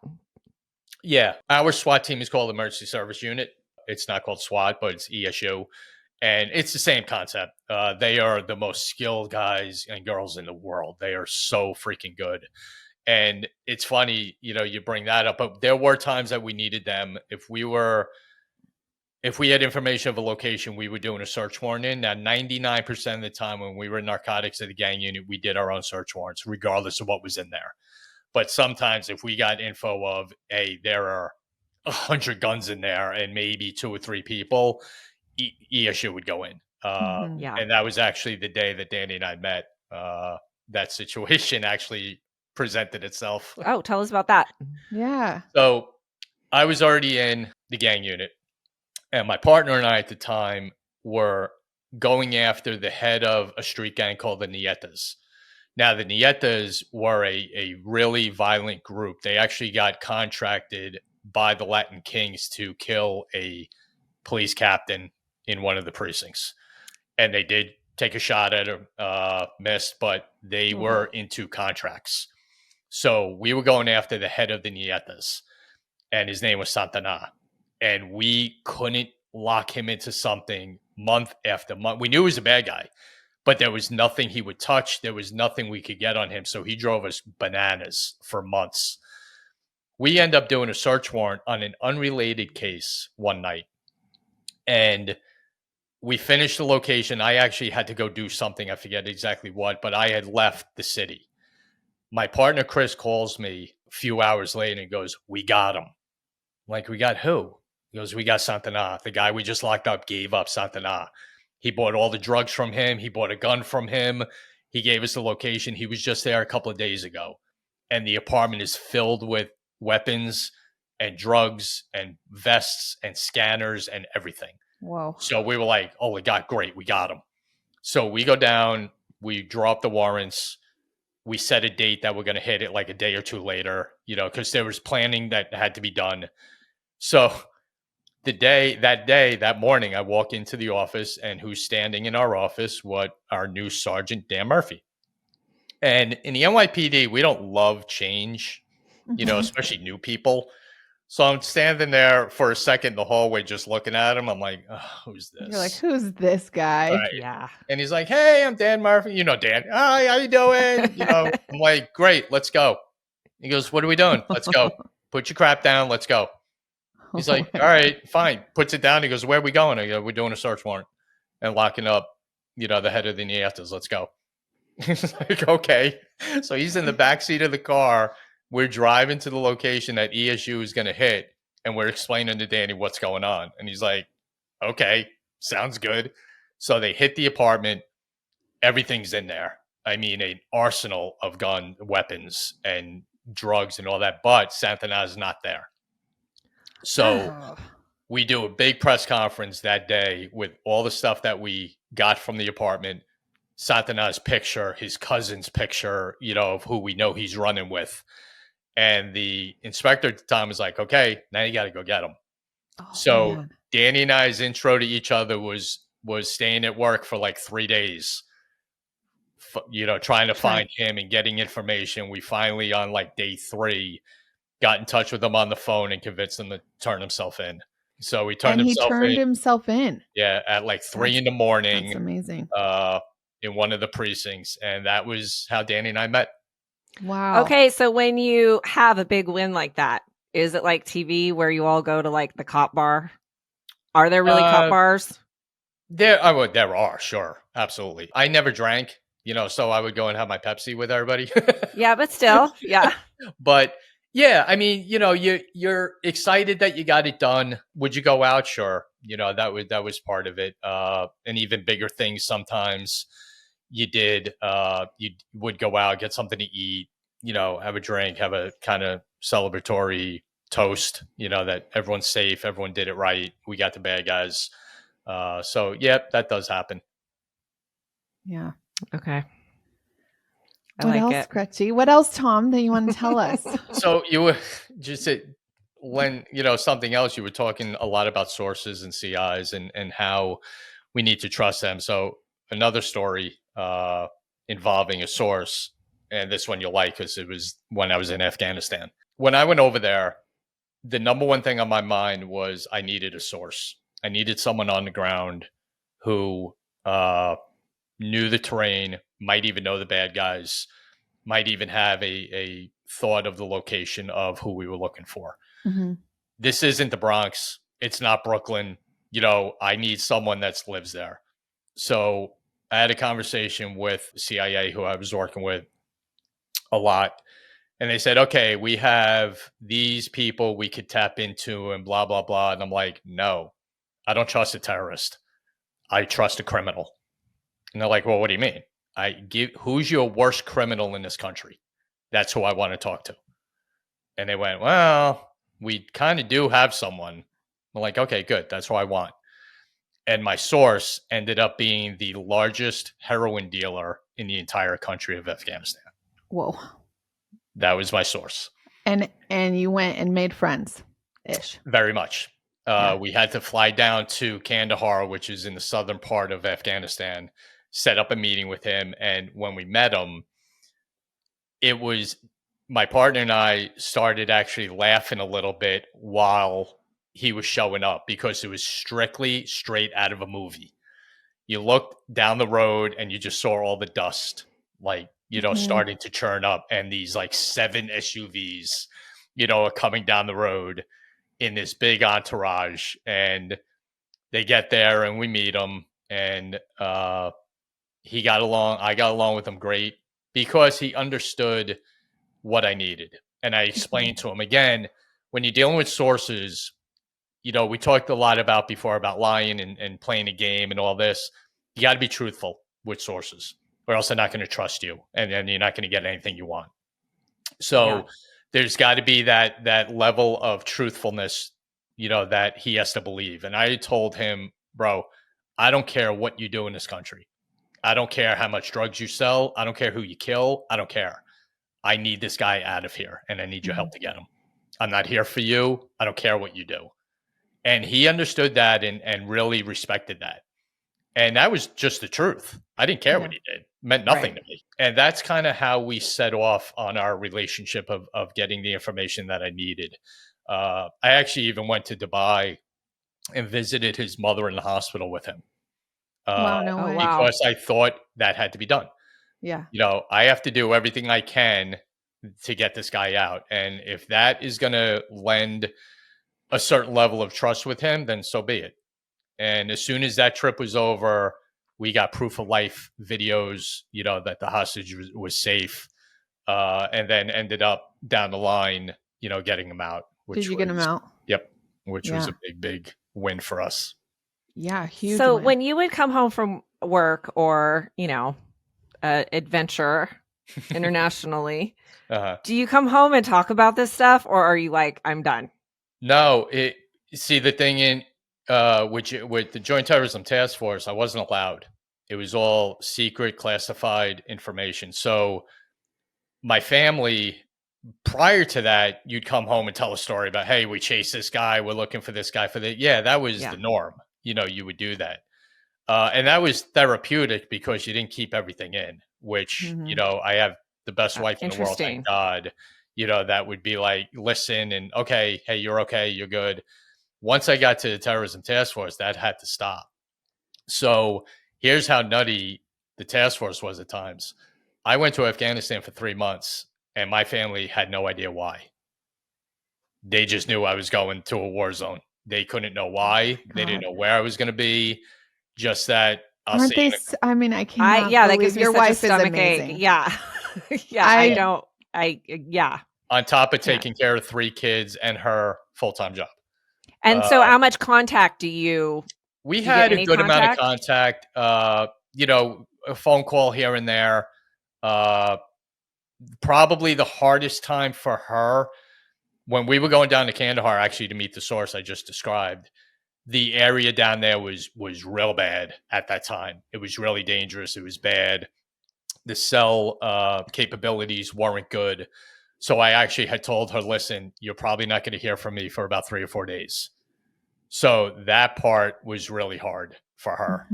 Yeah. Our SWAT team is called Emergency Service Unit. It's not called SWAT, but it's ESU. And it's the same concept. They are the most skilled guys and girls in the world. They are so freaking good. And it's funny, you bring that up, but there were times that we needed them. If we had information of a location, we were doing a search warrant in. Now, 99% of the time when we were in narcotics at the gang unit, we did our own search warrants, regardless of what was in there. But sometimes if we got info of, hey, there are 100 guns in there and maybe 2 or 3 people, ESU would go in. Mhm. Yeah. And that was actually the day that Danny and I met. That situation actually presented itself. Oh, tell us about that. Yeah. So I was already in the gang unit, and my partner and I at the time were going after the head of a street gang called the Nietas. Now, the Nietas were a really violent group. They actually got contracted by the Latin Kings to kill a police captain in one of the precincts. And they did take a shot at him, missed, but they were into contracts. So we were going after the head of the Nietas, and his name was Santana. And we couldn't lock him into something month after month. We knew he was a bad guy, but there was nothing he would touch. There was nothing we could get on him. So he drove us bananas for months. We end up doing a search warrant on an unrelated case one night. And we finished the location. I actually had to go do something. I forget exactly what, but I had left the city. My partner, Chris, calls me a few hours later and goes, "We got him." I'm like, "We got who?" He goes, "We got Santana. The guy we just locked up gave up Santana. He bought all the drugs from him. He bought a gun from him. He gave us the location. He was just there a couple of days ago. And the apartment is filled with weapons and drugs and vests and scanners and everything." Whoa. So we were like, "Oh my God, great. We got him." So we go down, we draw up the warrants. We set a date that we're going to hit it like a day or two later, because there was planning that had to be done. So that morning, I walk into the office, and who's standing in our office? What our new sergeant, Dan Murphy. And in the NYPD, we don't love change, Mhm. especially new people. So I'm standing there for a second in the hallway, just looking at him. I'm like, "Oh, who's this?" You're like, who's this guy? Right. Yeah. And he's like, "Hey, I'm Dan Murphy." Dan. "Hi, how you doing?" I'm like, "Great, let's go." He goes, "What are we doing? Let's go. Put your crap down. Let's go." He's Oh like, my "All God. right, fine." Puts it down. He goes, "Where are we going?" I go, "We're doing a search warrant and locking up, the head of the Nietas. Let's go." He's like, "Okay." So he's in the back seat of the car. We're driving to the location that ESU is going to hit, and we're explaining to Danny what's going on. And he's like, "Okay, sounds good." So they hit the apartment. Everything's in there. I mean, an arsenal of gun, weapons, and drugs and all that. But Santana's not there. So Oh. we do a big press conference that day with all the stuff that we got from the apartment, Santana's picture, his cousin's picture, of who we know he's running with. And the inspector at the time was like, "Okay, now you got to go get him." Oh, So man. Danny and I's intro to each other was staying at work for like 3 days, trying to Try. find him and getting information. We finally, on like day 3, got in touch with him on the phone and convinced him to turn himself in. So he turned And he himself in, turned himself in. yeah, at like 3 That's in the that's morning, amazing. in one of the precincts. And that was how Danny and I met. Wow. Okay, so when you have a big win like that, is it like TV where you all go to like the cop bar? Are there really cop Uh, bars? there are, sure. Absolutely. I never drank, so I would go and have my Pepsi with everybody. Yeah, but still, yeah. But yeah, I mean, you're excited that you got it done. Would you go out? Sure. That was part of it. And even bigger things sometimes you would go out, get something to eat, have a drink, have a kind of celebratory toast, that everyone's safe, everyone did it right. We got the bad guys. So yep, that does happen. Yeah. Okay. I What like else, it. Gretchy? What else, Tom, that you want to tell us? So you were just when something else, you were talking a lot about sources and CIs and how we need to trust them. So another story involving a source, and this one you'll like because it was when I was in Afghanistan. When I went over there, the number one thing on my mind was I needed a source. I needed someone on the ground who knew the terrain, might even know the bad guys, might even have a thought of the location of who we were looking for. Mm-hmm. This isn't the Bronx. It's not Brooklyn. I need someone that lives there. So I had a conversation with CIA, who I was working with a lot. And they said, "Okay, we have these people we could tap into and blah, blah, blah." And I'm like, "No, I don't trust a terrorist. I trust a criminal. And they're like, well, what do you mean? Who's your worst criminal in this country? That's who I want to talk to. And they went, well, we kind of do have someone. I'm like, okay, good. That's who I want. And my source ended up being the largest heroin dealer in the entire country of Afghanistan. Whoa. That was my source. And you went and made friends ish. Very much. Yeah. We had to fly down to Kandahar, which is in the southern part of Afghanistan, set up a meeting with him. And when we met him, it was my partner and I started actually laughing a little bit while he was showing up because it was strictly straight out of a movie. You looked down the road and you just saw all the dust, like, starting to churn up, and these like 7 SUVs, are coming down the road in this big entourage. And they get there and we meet him, and he got along. I got along with him great because he understood what I needed. And I explained to him, again, when you're dealing with sources, we talked a lot about before about lying and playing a game and all this. You got to be truthful with sources, or else they're not going to trust you, and then you're not going to get anything you want. So there's got to be that level of truthfulness, that he has to believe. And I told him, bro, I don't care what you do in this country. I don't care how much drugs you sell. I don't care who you kill. I don't care. I need this guy out of here, and I need your help to get him. I'm not here for you. I don't care what you do. And he understood that and really respected that. And that was just the truth. I didn't care what he did. It meant nothing to me. And that's kind of how we set off on our relationship of getting the information that I needed. I actually even went to Dubai and visited his mother in the hospital with him. Wow, no way. Because I thought that had to be done. Yeah. I have to do everything I can to get this guy out. And if that is going to lend a certain level of trust with him, then so be it. And as soon as that trip was over, we got proof of life videos, that the hostage was safe, and then ended up down the line, getting him out. Did you get him out? Yep. Which was a big win for us. Yeah, huge. So win. when you would come home from work or, adventure internationally, do you come home and talk about this stuff, or are you like, I'm done? No, see the thing in with the Joint Terrorism Task Force, I wasn't allowed. It was all secret, classified information. So my family, prior to that, you'd come home and tell a story about, hey, we chased this guy, we're looking for this guy for the that was the norm. You would do that. And that was therapeutic because you didn't keep everything in, which, I have the best wife in the world, thank God. That would be like, listen, and okay, hey, you're okay, you're good. Once I got to the Terrorism Task Force, that had to stop. So here's how nutty the task force was at times. I went to Afghanistan for 3 months, and my family had no idea why. They just knew I was going to a war zone. They couldn't know why. They didn't know where I was going to be. Just that. Aren't they? I mean, I can't. That gives me your wife is amazing. Yeah, yeah. On top of taking care of 3 kids and her full-time job. And so, how much contact do you? We had a good amount of contact. A phone call here and there. Probably the hardest time for her when we were going down to Kandahar, actually, to meet the source I just described. The area down there was real bad at that time. It was really dangerous. It was bad. The cell capabilities weren't good. So I actually had told her, listen, you're probably not going to hear from me for about 3 or 4 days. So that part was really hard for her,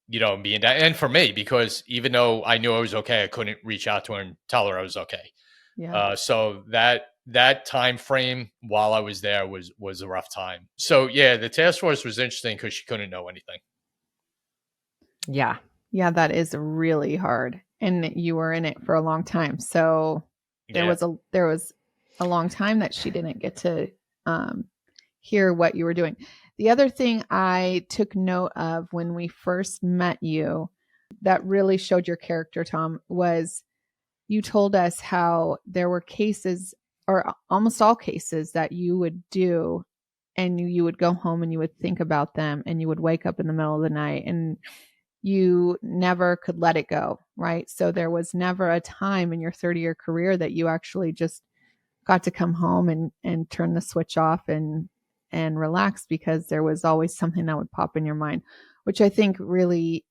being that, and for me, because even though I knew I was okay, I couldn't reach out to her and tell her I was okay. Yeah. So that time frame while I was there was a rough time. So yeah, the task force was interesting because she couldn't know anything. Yeah. Yeah, that is really hard. And you were in it for a long time. So there was a long time that she didn't get to hear what you were doing. The other thing I took note of when we first met you that really showed your character, Tom, was you told us how there were cases, or almost all cases, that you would do and you would go home and you would think about them, and you would wake up in the middle of the night and you never could let it go, right? So there was never a time in your 30-year career that you actually just got to come home and turn the switch off and relax, because there was always something that would pop in your mind, which I think really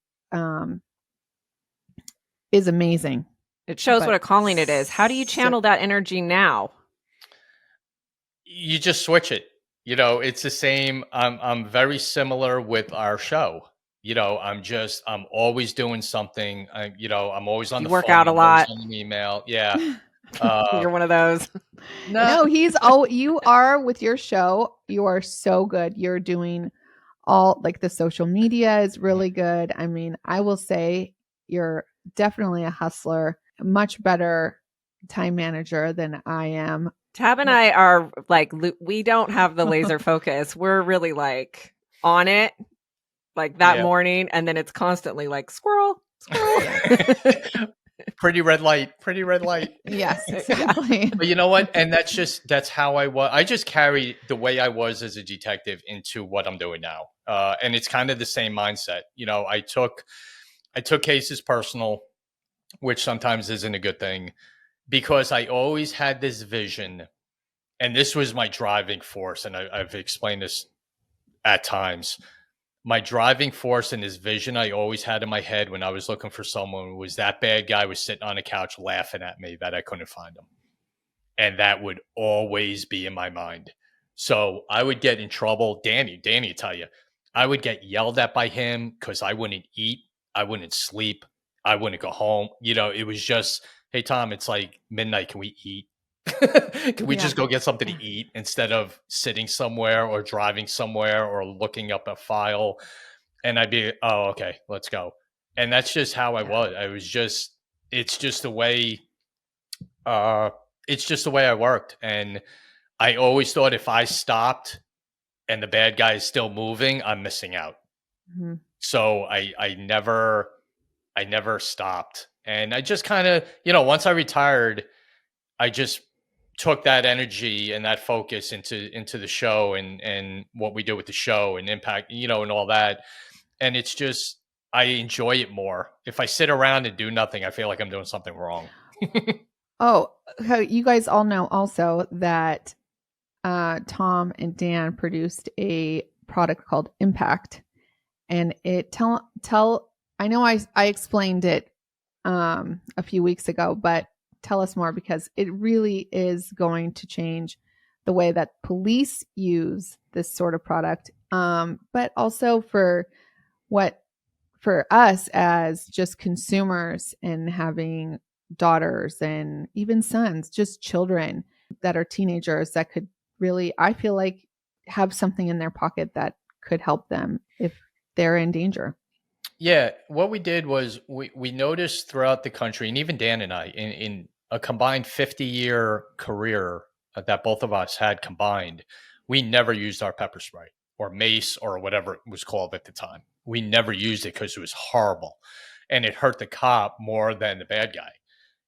is amazing. It shows But what a calling it is. How do you channel that energy now? You just switch it. You know, it's the same. I'm very similar with our show. You know, I'm always doing something. I'm always on You the work phone. out a I'm always lot. on an email. Yeah. You're one of those. No, you are with your show. You are so good. You're doing all, like, the social media is really good. I mean, I will say you're definitely a hustler, much better time manager than I am. Tab and I are like, we don't have the laser focus. We're really like on it, like that morning. And then it's constantly like squirrel, squirrel. Pretty red light, pretty red light. Yes, exactly. But you know what? And that's how I was. I just carry the way I was as a detective into what I'm doing now. And it's kind of the same mindset. You know, I took cases personal, which sometimes isn't a good thing, because I always had this vision, and this was my driving force. And I've explained this at times. My driving force and this vision I always had in my head when I was looking for someone was that bad guy was sitting on a couch laughing at me that I couldn't find him. And that would always be in my mind. So I would get in trouble. Danny will tell you, I would get yelled at by him because I wouldn't eat, I wouldn't sleep, I wouldn't go home. You know, it was just, hey, Tom, it's like midnight. Can we eat? Can we just go get something to eat instead of sitting somewhere or driving somewhere or looking up a file? And I'd be, oh, okay, let's go. And that's just how I was. I was just, it's just the way, it's just the way I worked. And I always thought if I stopped and the bad guy is still moving, I'm missing out. Mm-hmm. So I never stopped. And I just kind of, once I retired, I just took that energy and that focus into the show and what we do with the show and impact, and all that. And it's just, I enjoy it more. If I sit around and do nothing, I feel like I'm doing something wrong. Oh, you guys all know also that Tom and Dan produced a product called Impact, and it I know I explained it a few weeks ago, but tell us more, because it really is going to change the way that police use this sort of product, but also for us as just consumers and having daughters and even sons, just children that are teenagers that could really, I feel like, have something in their pocket that could help them if they're in danger. Yeah, what we did was we noticed throughout the country, and even Dan and I, in a combined 50-year career that both of us had combined, we never used our pepper spray or mace or whatever it was called at the time. We never used it because it was horrible, and it hurt the cop more than the bad guy.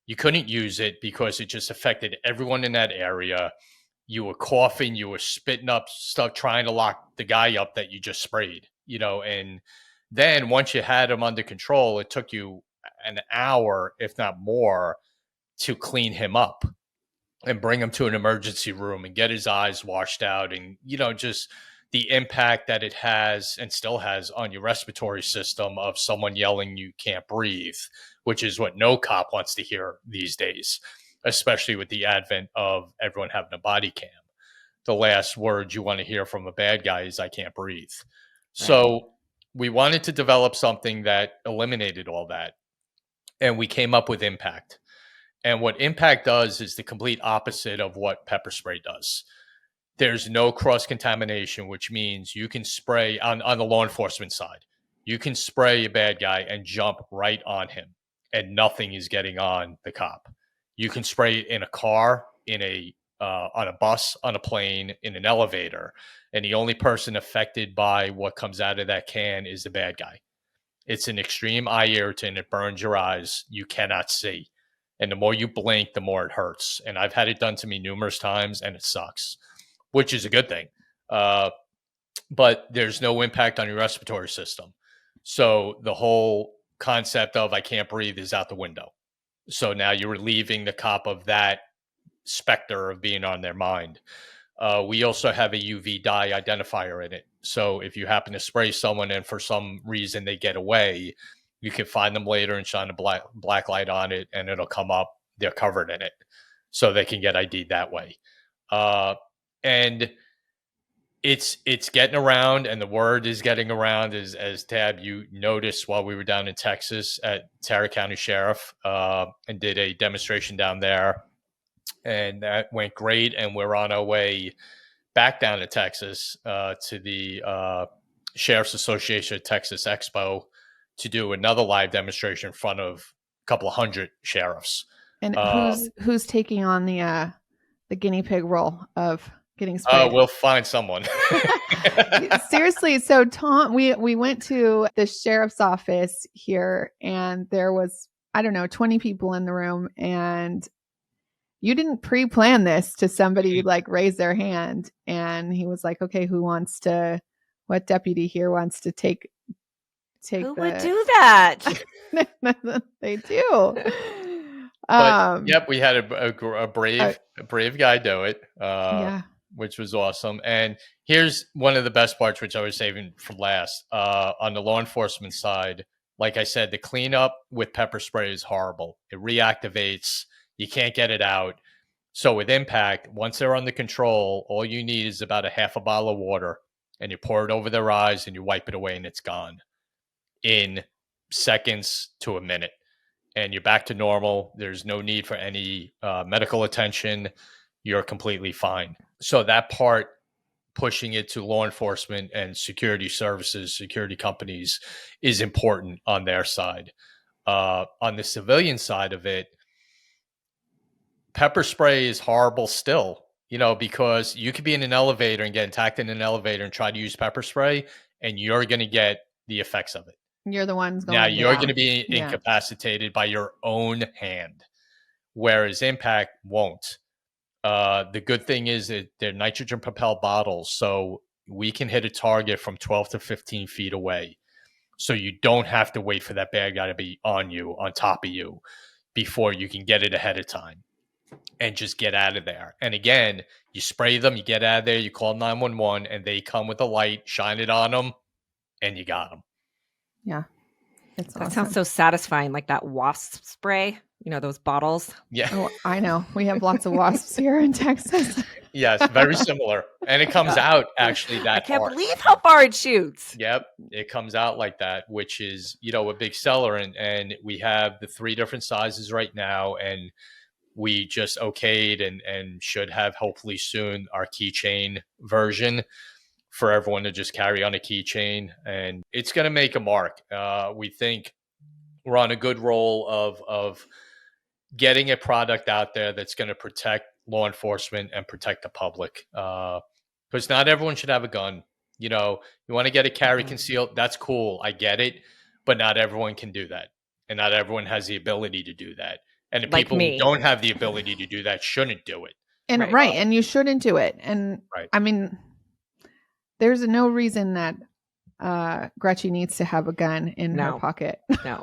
You couldn't use it because it just affected everyone in that area. You were coughing, you were spitting up stuff, trying to lock the guy up that you just sprayed, and then once you had him under control, it took you an hour, if not more, to clean him up and bring him to an emergency room and get his eyes washed out. And, just the impact that it has and still has on your respiratory system of someone yelling you can't breathe, which is what no cop wants to hear these days, especially with the advent of everyone having a body cam. The last word you want to hear from a bad guy is I can't breathe. Right. So we wanted to develop something that eliminated all that. And we came up with Impact. And what Impact does is the complete opposite of what pepper spray does. There's no cross-contamination, which means you can spray on the law enforcement side. You can spray a bad guy and jump right on him, and nothing is getting on the cop. You can spray it in a car, on a bus, on a plane, in an elevator, and the only person affected by what comes out of that can is the bad guy. It's an extreme eye irritant. It burns your eyes. You cannot see. And the more you blink, the more it hurts. And I've had it done to me numerous times, and it sucks, which is a good thing. But there's no impact on your respiratory system. So the whole concept of I can't breathe is out the window. So now you're relieving the cop of that specter of being on their mind. We also have a UV dye identifier in it. So if you happen to spray someone and for some reason they get away, you can find them later and shine a black light on it and it'll come up. They're covered in it. So they can get ID'd that way. And it's getting around, and the word is getting around as Tab, you noticed while we were down in Texas at Tarrant County Sheriff and did a demonstration down there. And that went great. And we're on our way back down to Texas to the Sheriff's Association of Texas Expo to do another live demonstration in front of a couple of hundred sheriffs. And who's taking on the guinea pig role of getting sprayed? We'll find someone. Seriously. So Tom, we went to the sheriff's office here, and there was, I don't know, 20 people in the room, and you didn't pre-plan this to somebody like raise their hand. And he was like, okay, what deputy here wants to take Who would do that? They do. But yep, we had a brave guy do it, which was awesome. And here's one of the best parts, which I was saving for last. On the law enforcement side, like I said, the cleanup with pepper spray is horrible. It reactivates. You can't get it out. So with impact, once they're under control, all you need is about a half a bottle of water, and you pour it over their eyes and you wipe it away, and it's gone in seconds to a minute. And you're back to normal. There's no need for any medical attention. You're completely fine. So that part, pushing it to law enforcement and security services, security companies, is important on their side. On the civilian side of it, pepper spray is horrible still, because you could be in an elevator and get attacked in an elevator and try to use pepper spray, and you're going to get the effects of it. You're the ones going. Now you're going to be incapacitated by your own hand, whereas impact won't. The good thing is that they're nitrogen propelled bottles, so we can hit a target from 12 to 15 feet away. So you don't have to wait for that bad guy to be on top of you, before you can get it ahead of time and just get out of there. And again, you spray them, you get out of there, you call 911, and they come with a light, shine it on them, and you got them. Yeah. That sounds so satisfying, like that wasp spray, those bottles. Yeah. Oh, I know. We have lots of wasps here in Texas. Yes, very similar. And it comes out actually that I can't hard. believe how far it shoots. Yep. It comes out like that, which is, a big seller. And we have the 3 different sizes right now. And we just okayed and should have hopefully soon our keychain version for everyone to just carry on a keychain, and it's going to make a mark. We think we're on a good roll of getting a product out there that's going to protect law enforcement and protect the public. Because not everyone should have a gun. You want to get a carry concealed, that's cool. I get it. But not everyone can do that. And not everyone has the ability to do that. And the people who don't have the ability to do that shouldn't do it. And and you shouldn't do it. And I mean, there's no reason that Gretchen needs to have a gun in her pocket. No.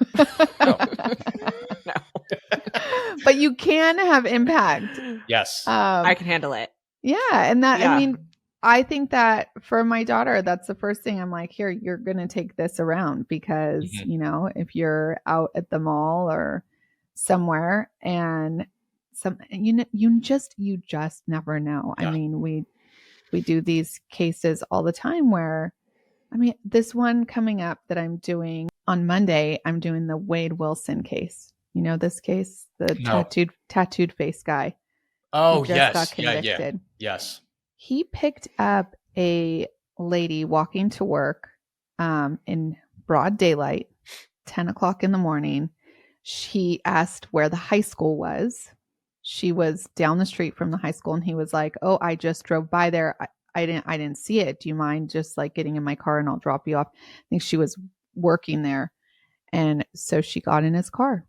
But you can have impact. Yes. I can handle it. Yeah. And I mean, I think that for my daughter, that's the first thing I'm like, here, you're going to take this around because, if you're out at the mall or somewhere and you just never know. Yeah. I mean, we do these cases all the time where, this one coming up that I'm doing on Monday, I'm doing the Wade Wilson case. This case, the tattooed face guy. Oh, yes. Got convicted. Yeah. Yes. He picked up a lady walking to work in broad daylight, 10 o'clock in the morning. She asked where the high school was. She was down the street from the high school, and he was like, "Oh, I just drove by there. I didn't see it. Do you mind just like getting in my car and I'll drop you off?" I think she was working there. And so she got in his car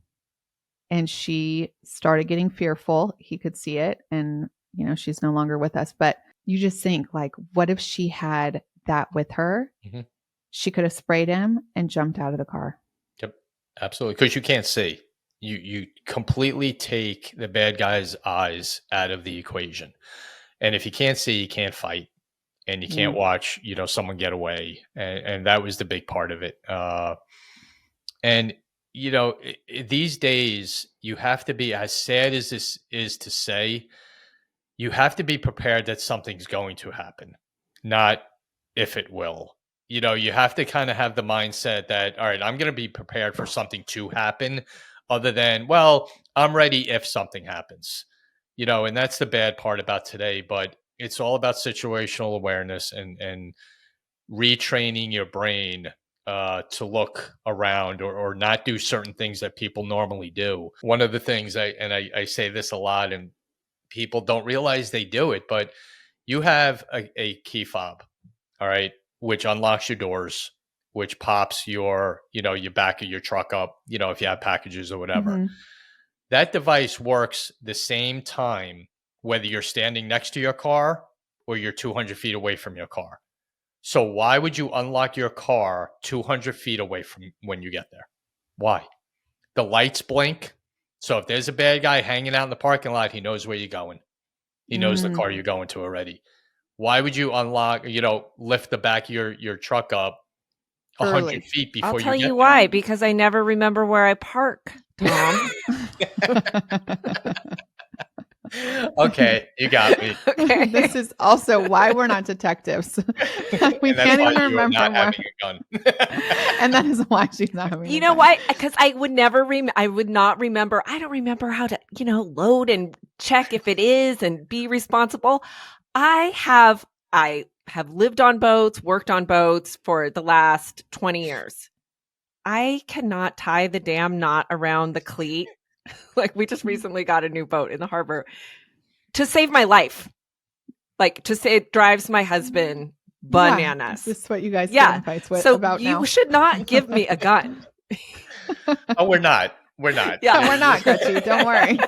and she started getting fearful. He could see it, and she's no longer with us, but you just think like, what if she had that with her? Mm-hmm. She could have sprayed him and jumped out of the car. Yep, absolutely. Because you can't see. You completely take the bad guy's eyes out of the equation. And if you can't see, you can't fight, and you can't watch, someone get away. And that was the big part of it. And these days, you have to be, as sad as this is to say, you have to be prepared that something's going to happen, not if it will. You have to kind of have the mindset that, all right, I'm going to be prepared for something to happen, other than, well, I'm ready if something happens. And that's the bad part about today. But it's all about situational awareness and retraining your brain to look around, or not do certain things that people normally do. One of the things I say this a lot, and people don't realize they do it, but you have a key fob, all right, which unlocks your doors, which pops your back of your truck up, if you have packages or whatever. Mm-hmm. That device works the same time whether you're standing next to your car or you're 200 feet away from your car. So why would you unlock your car 200 feet away from when you get there? Why? The lights blink. So if there's a bad guy hanging out in the parking lot, he knows where you're going. He knows the car you're going to already. Why would you unlock, lift the back of your truck up 100 feet before I'll you tell get you there? why, because I never remember where I park, Tom. Okay, you got me. Okay. This is also why we're not detectives. We And that's can't why even you are remember not where. having a gun. And that is why she's not having You a know gun. why? Because I would never I would not remember. I don't remember how to, load and check if it is and be responsible. I have lived on boats, worked on boats for the last 20 years. I cannot tie the damn knot around the cleat. Like, we just recently got a new boat in the harbor to save my life. Like, to say it drives my husband bananas. Yeah, is this what you guys get in fights with about now? You should not give me a gun. Oh, we're not. We're not. Yeah, we're not, Gretchen. Don't worry.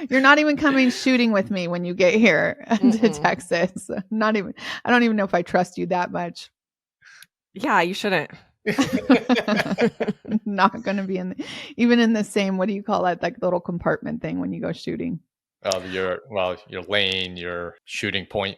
You're not even coming shooting with me when you get here to Texas. Not even. I don't even know if I trust you that much. Yeah, you shouldn't. Not going to be even in the same, what do you call that, like little compartment thing when you go shooting? Your lane, your shooting point.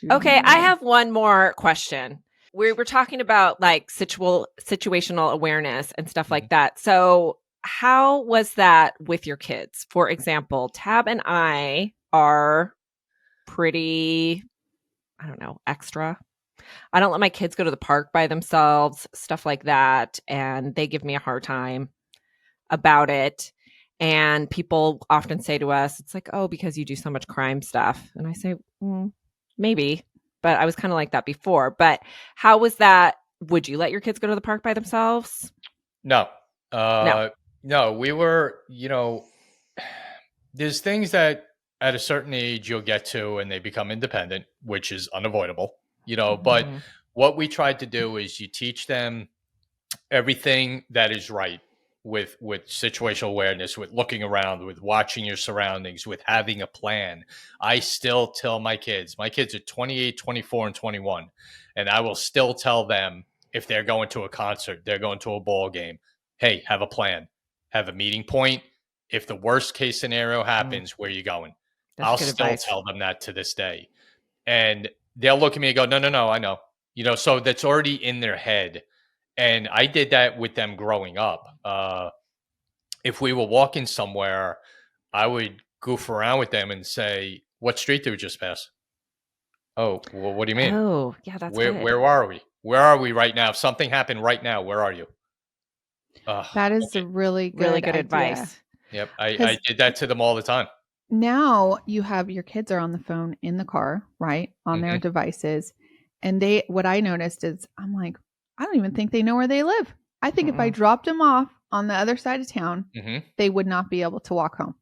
Okay, I have one more question. We're talking about like situational awareness and stuff like that. So how was that with your kids? For example, Tab and I are pretty, I don't know, extra. I don't let my kids go to the park by themselves, stuff like that. And they give me a hard time about it. And people often say to us, it's like, oh, because you do so much crime stuff. And I say, maybe, but I was kind of like that before. But how was that? Would you let your kids go to the park by themselves? No. No, we were, there's things that at a certain age you'll get to and they become independent, which is unavoidable, but what we tried to do is you teach them everything that is right with situational awareness, with looking around, with watching your surroundings, with having a plan. I still tell my kids are 28, 24, and 21, and I will still tell them if they're going to a concert, they're going to a ball game, hey, have a plan, have a meeting point. If the worst case scenario happens, where are you going? I'll still tell them that to this day. And they'll look at me and go, no, I know. So that's already in their head. And I did that with them growing up. If we were walking somewhere, I would goof around with them and say, what street did we just pass? Oh, well, what do you mean? Oh, yeah, that's where are we? Where are we right now? If something happened right now, where are you? That is a really good advice. Yep. I did that to them all the time. Now you have your kids are on the phone in the car, right? On their devices. And what I noticed is I'm like, I don't even think they know where they live. I think if I dropped them off on the other side of town, they would not be able to walk home.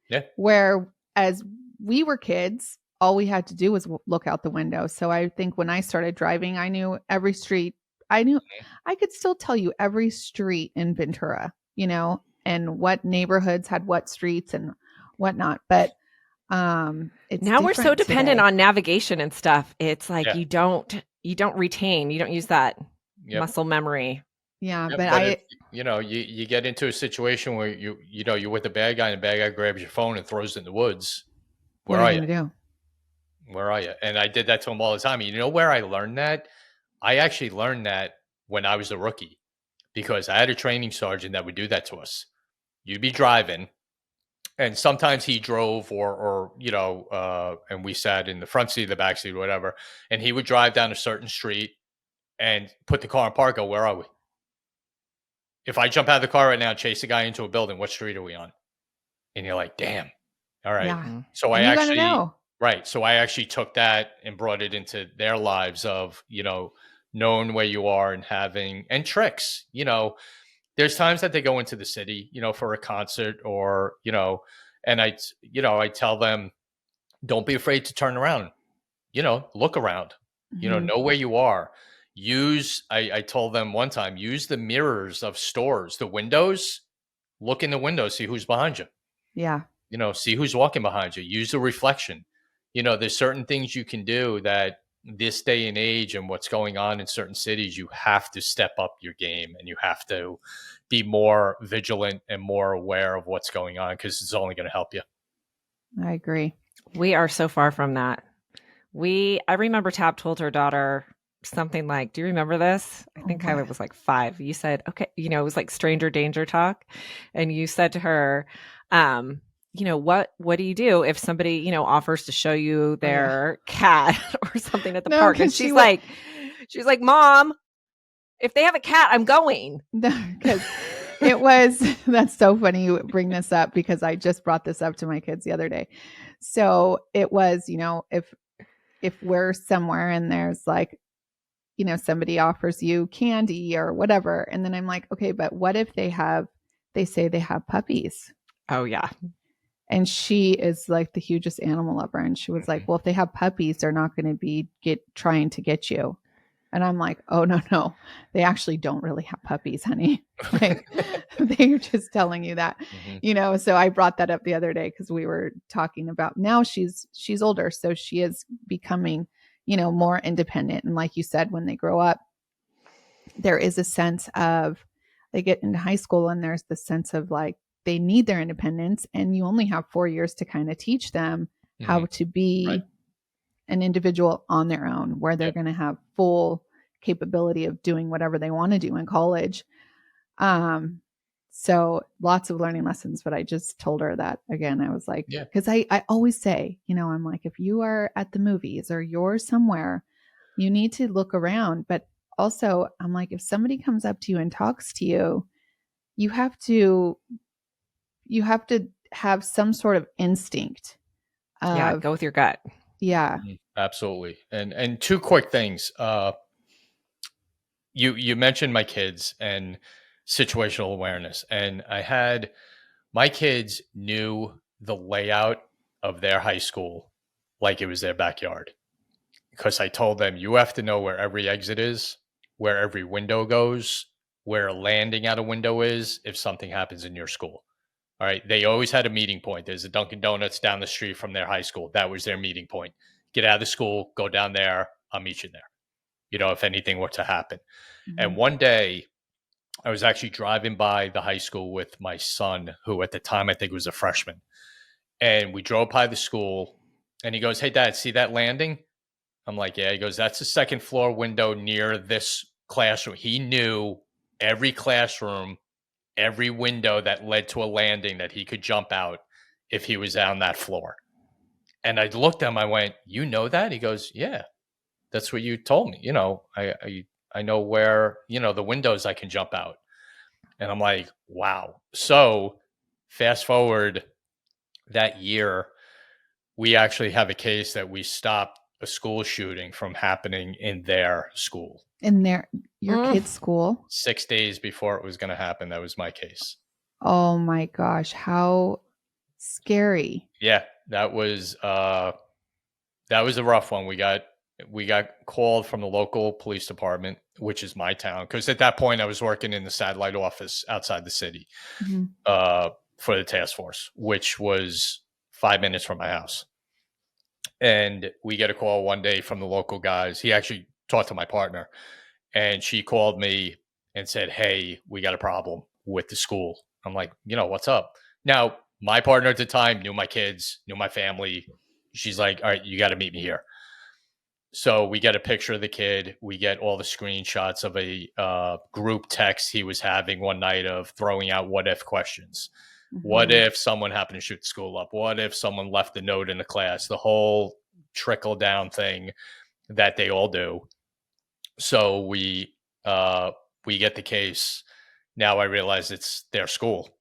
Yeah. Whereas we were kids, all we had to do was look out the window. So I think when I started driving, I knew every street. I could still tell you every street in Ventura, and what neighborhoods had what streets and whatnot. But It's Now we're so different dependent today. on navigation and stuff. It's like Yeah. you don't retain, you don't use that Yep. muscle memory. Yeah, Yep. but But if you get into a situation where you're with a bad guy and the bad guy grabs your phone and throws it in the woods, what where are are you you? going to do? Where are you? And I did that to him all the time. You know where I learned that? I actually learned that when I was a rookie because I had a training sergeant that would do that to us. You'd be driving, and sometimes he drove, and we sat in the front seat, the back seat, whatever. And he would drive down a certain street and put the car in park. Go, where are we? If I jump out of the car right now, and chase a guy into a building, what street are we on? And you're like, damn. All right. Yeah. Mhm. So And you got to know. right. So I actually took that and brought it into their lives of, knowing where you are and and tricks. There's times that they go into the city, for a concert or, and I tell them, don't be afraid to turn around, look around, Mhm. know where you are. I told them one time, use the mirrors of stores, the windows, look in the windows, see who's behind you. Yeah. See who's walking behind you. Use the reflection. There's certain things you can do that this day and age and what's going on in certain cities, you have to step up your game and you have to be more vigilant and more aware of what's going on because it's only going to help you. I agree. We are so far from that. I remember Tab told her daughter something like, do you remember this? I think Kyla What? was like 5. You said, okay, it was like stranger danger talk. And you said to her, what do you do if somebody, offers to show you their cat or something at the No, park? And 'cause she she's like, Mom, if they have a cat, I'm going. because it was that's so funny you bring this up because I just brought this up to my kids the other day. So it was, if we're somewhere and there's like, somebody offers you candy or whatever, and then I'm like, okay, but what if they say they have puppies? Oh, yeah. And she is like the hugest animal lover. And she was like, well, if they have puppies, they're not going to be trying to get you. And I'm like, oh, no. They actually don't really have puppies, honey. Like, they're just telling you that, So I brought that up the other day because we were talking about now she's older. So she is becoming, more independent. And like you said, when they grow up, there is a sense of they get into high school and there's the sense of like, they need their independence. And you only have 4 years to kind of teach them how to be Right. an individual on their own, where they're Yep. going to have full capability of doing whatever they want to do in college. So lots of learning lessons, but I just told her that again. I was like, Yeah. because I always say, I'm like, if you are at the movies or you're somewhere, you need to look around. But also, I'm like, if somebody comes up to you and talks to you, you have to have some sort of instinct Yeah, of, go with your gut. yeah. Absolutely. And two quick things. You mentioned my kids and situational awareness, and my kids knew the layout of their high school like it was their backyard because I told them you have to know where every exit is, where every window goes, where a landing out a window is if something happens in your school. All right. They always had a meeting point. There's a Dunkin' Donuts down the street from their high school. That was their meeting point. Get out of the school, go down there. I'll meet you there, if anything were to happen. And one day I was actually driving by the high school with my son, who at the time I think was a freshman. And we drove by the school and he goes, "Hey, Dad, see that landing?" I'm like, "Yeah." He goes, "That's the second floor window near this classroom." He knew every classroom, every window that led to a landing that he could jump out if he was on that floor. And I looked at him, I went, "You know that?" He goes, "Yeah, that's what you told me. I know where, the windows I can jump out." And I'm like, wow. So fast forward that year, we actually have a case that we stopped a school shooting from happening in their school. In your kid's school? 6 days before it was going to happen. That was my case. Oh my gosh, how scary. Yeah, that was a rough one. We got called from the local police department, which is my town, because at that point I was working in the satellite office outside the city Mhm. for the task force, which was 5 minutes from my house. And we get a call one day from the local guys. He actually talked to my partner, and she called me and said, "Hey, we got a problem with the school." I'm like, what's up? Now, my partner at the time knew my kids, knew my family. She's like, "All right, you got to meet me here." So we get a picture of the kid. We get all the screenshots of a group text he was having one night of throwing out what if questions. What if someone happened to shoot the school up? What if someone left a note in the class? The whole trickle down thing that they all do. So we get the case. Now I realize it's their school.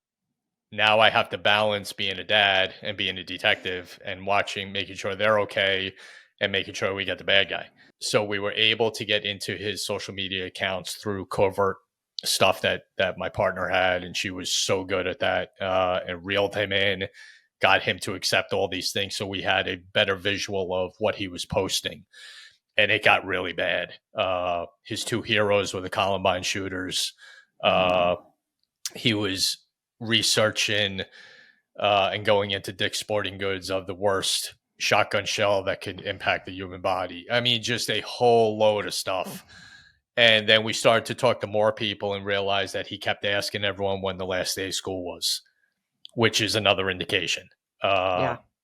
Now I have to balance being a dad and being a detective and making sure they're okay and making sure we get the bad guy. So we were able to get into his social media accounts through covert stuff that my partner had, and she was so good at that, and reeled him in, got him to accept all these things, so we had a better visual of what he was posting. And it got really bad. His two heroes were the Columbine shooters. He was researching and going into Dick's Sporting Goods of the worst shotgun shell that could impact the human body. I mean, just a whole load of stuff. And then we started to talk to more people and realize that he kept asking everyone when the last day of school was, which is another indication.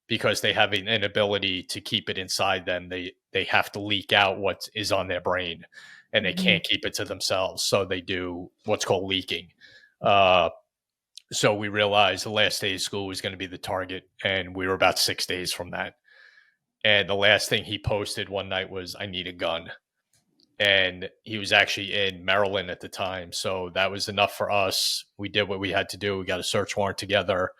Because they have an inability to keep it inside them. They have to leak out what is on their brain, and they can't keep it to themselves. So they do what's called leaking. So we realized the last day of school was going to be the target, and we were about 6 days from that. And the last thing he posted one night was, "I need a gun." And he was actually in Maryland at the time. So that was enough for us. We did what we had to do. We got a search warrant together,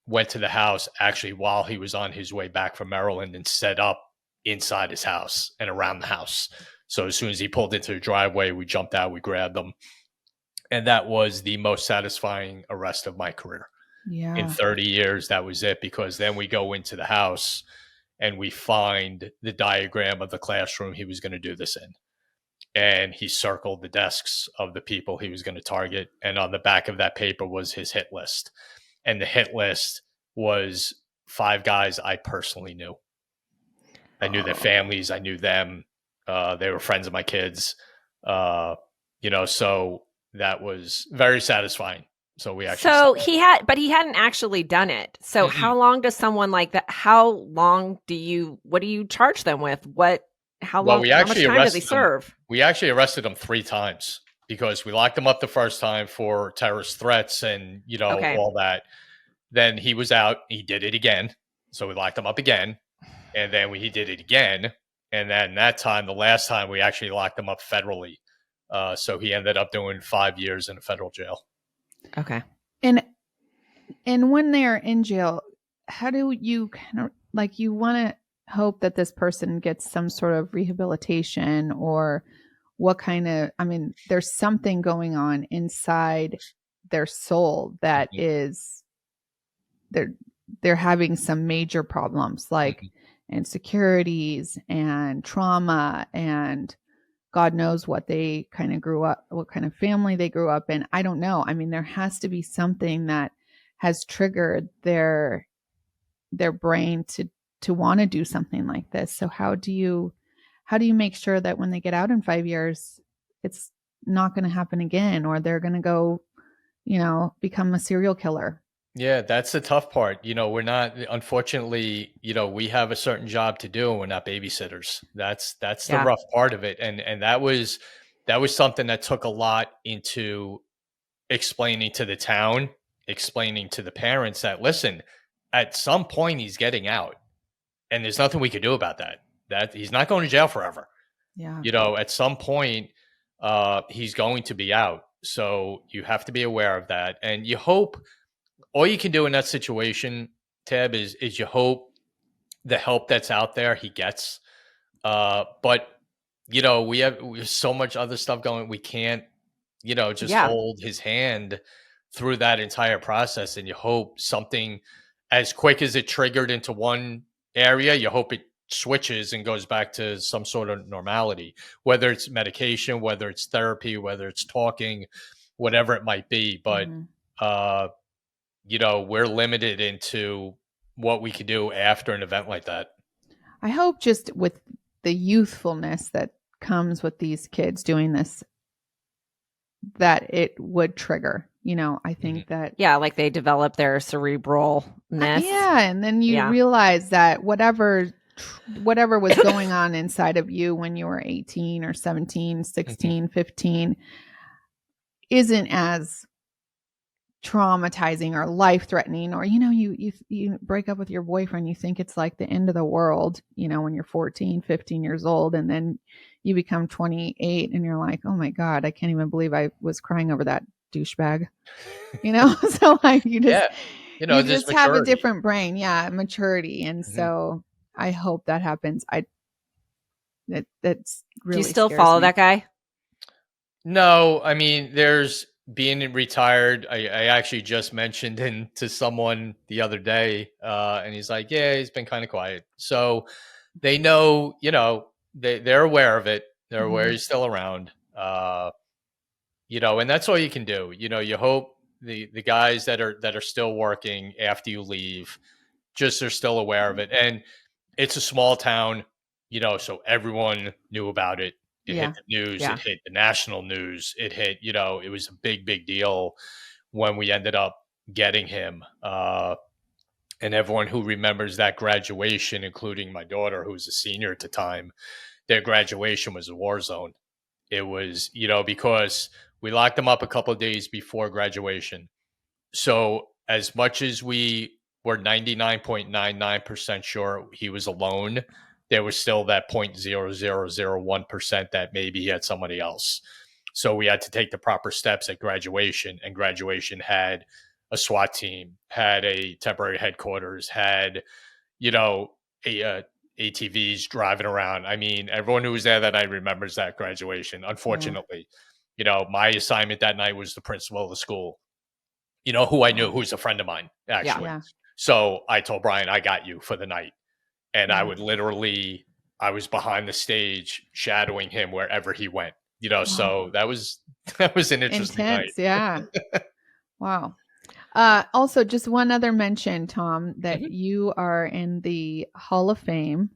went to the house actually while he was on his way back from Maryland, and set up inside his house and around the house. So as soon as he pulled into the driveway, we jumped out, we grabbed him. And that was the most satisfying arrest of my career. Yeah. In 30 years, that was it, because then we go into the house and we find the diagram of the classroom he was going to do this in. And he circled the desks of the people he was going to target. And on the back of that paper was his hit list. And the hit list was 5 guys I personally knew. I knew their families. I knew them. They were friends of my kids. So that was very satisfying. So we actually. But he hadn't actually done it. So how long does someone like that? What do you charge them with? How much time does he serve? We actually arrested him 3 times because we locked him up the first time for terrorist threats and, all that. Then he was out. He did it again. So we locked him up again. And then he did it again. And then the last time, we actually locked him up federally. So he ended up doing 5 years in a federal jail. Okay. And when they're in jail, how do you you want to hope that this person gets some sort of rehabilitation, or what kind of, there's something going on inside their soul that is, they're having some major problems like insecurities and trauma, and God knows what they kind of grew up, what kind of family they grew up in. I don't know. There has to be something that has triggered their brain to want to do something like this. So how do you make sure that when they get out in 5 years, it's not going to happen again, or they're going to go, become a serial killer? Yeah, that's the tough part. We're not, unfortunately, we have a certain job to do, and we're not babysitters. That's the rough part of it. And that was something that took a lot into explaining to the town, explaining to the parents that, listen, at some point he's getting out, and there's nothing we could do about that. That he's not going to jail forever. Yeah. At some point, he's going to be out. So you have to be aware of that. And you hope, all you can do in that situation, Tab, is you hope the help that's out there he gets. But we have so much other stuff going. We can't, just hold his hand through that entire process. And you hope something, as quick as it triggered into one area, you hope it switches and goes back to some sort of normality, whether it's medication, whether it's therapy, whether it's talking, whatever it might be. But, we're limited into what we could do after an event like that. I hope just with the youthfulness that comes with these kids doing this, that it would trigger. I think that Yeah, like they develop their cerebralness. yeah, and then you Yeah. realize that whatever was going on inside of you when you were 18 or 17, 16, 15 isn't as traumatizing or life-threatening, or you break up with your boyfriend, you think it's like the end of the world, when you're 14, 15 years old, and then you become 28 and you're like, oh my God, I can't even believe I was crying over that douchebag. So like you just Yeah. you There's just have a maturity. different brain, maturity. And so I hope that happens. That's really, do you still scares follow me. that guy? No, I mean, there's being retired. I actually just mentioned him to someone the other day, and he's like, yeah, he's been kind of quiet. So they know, they're aware of it. They're aware he's still around. And that's all you can do. You hope the guys that are still working after you leave just are still aware of it. And it's a small town, so everyone knew about it. It hit the news, Yeah. it hit the national news, it hit, it was a big, big deal when we ended up getting him. And everyone who remembers that graduation, including my daughter, who was a senior at the time, their graduation was a war zone. It was, because we locked them up a couple of days before graduation. So as much as we were 99.99% sure he was alone, there was still that 0.0001% that maybe he had somebody else. So we had to take the proper steps at graduation, and graduation had a SWAT team, had a temporary headquarters, had, ATVs driving around. I mean, everyone who was there that night remembers that graduation. Unfortunately, my assignment that night was the principal of the school, who I knew, who's a friend of mine, actually. Yeah. So I told Brian, I got you for the night. And I Yeah. would literally, I was behind the stage shadowing him wherever he went, so that was an interesting night. Intense. Yeah. Wow. Also, just one other mention, Tom, that you are in the Hall of Fame,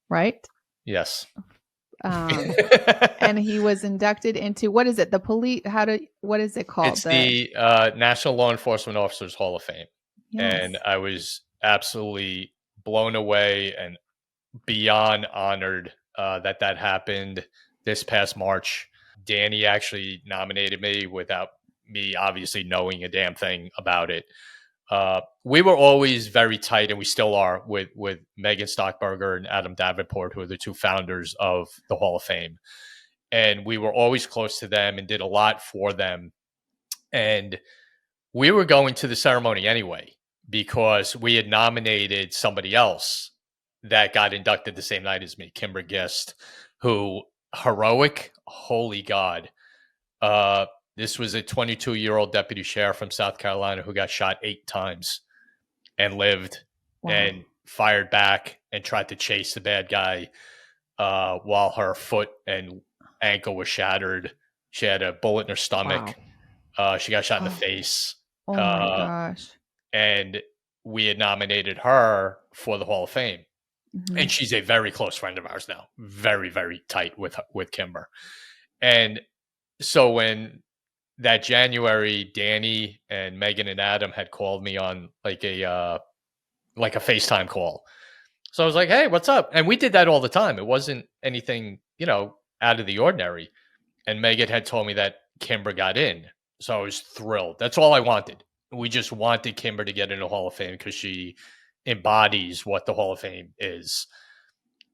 right? Yes. And he was inducted into, what is it? The police, what is it called? It's the National Law Enforcement Officers Hall of Fame. Yes. And I was absolutely blown away and beyond honored that happened this past March. Danny actually nominated me without me obviously knowing a damn thing about it. We were always very tight, and we still are, with Megan Stockberger and Adam Davenport, who are the two founders of the Hall of Fame. And we were always close to them and did a lot for them. And we were going to the ceremony anyway because we had nominated somebody else that got inducted the same night as me, Kimber Gist, who heroic, holy God. This was a 22-year-old deputy sheriff from South Carolina who got shot 8 times and lived and fired back and tried to chase the bad guy while her foot and ankle was shattered. She had a bullet in her stomach. She got shot in the face. Oh my gosh. And we had nominated her for the Hall of Fame. And she's a very close friend of ours now. Very, very tight with Kimber. And so when that January, Danny and Megan and Adam had called me on like a FaceTime call. So I was like, hey, what's up? And we did that all the time. It wasn't anything, out of the ordinary. And Megan had told me that Kimber got in. So I was thrilled. That's all I wanted. We just wanted Kimber to get into the Hall of Fame because she embodies what the Hall of Fame is.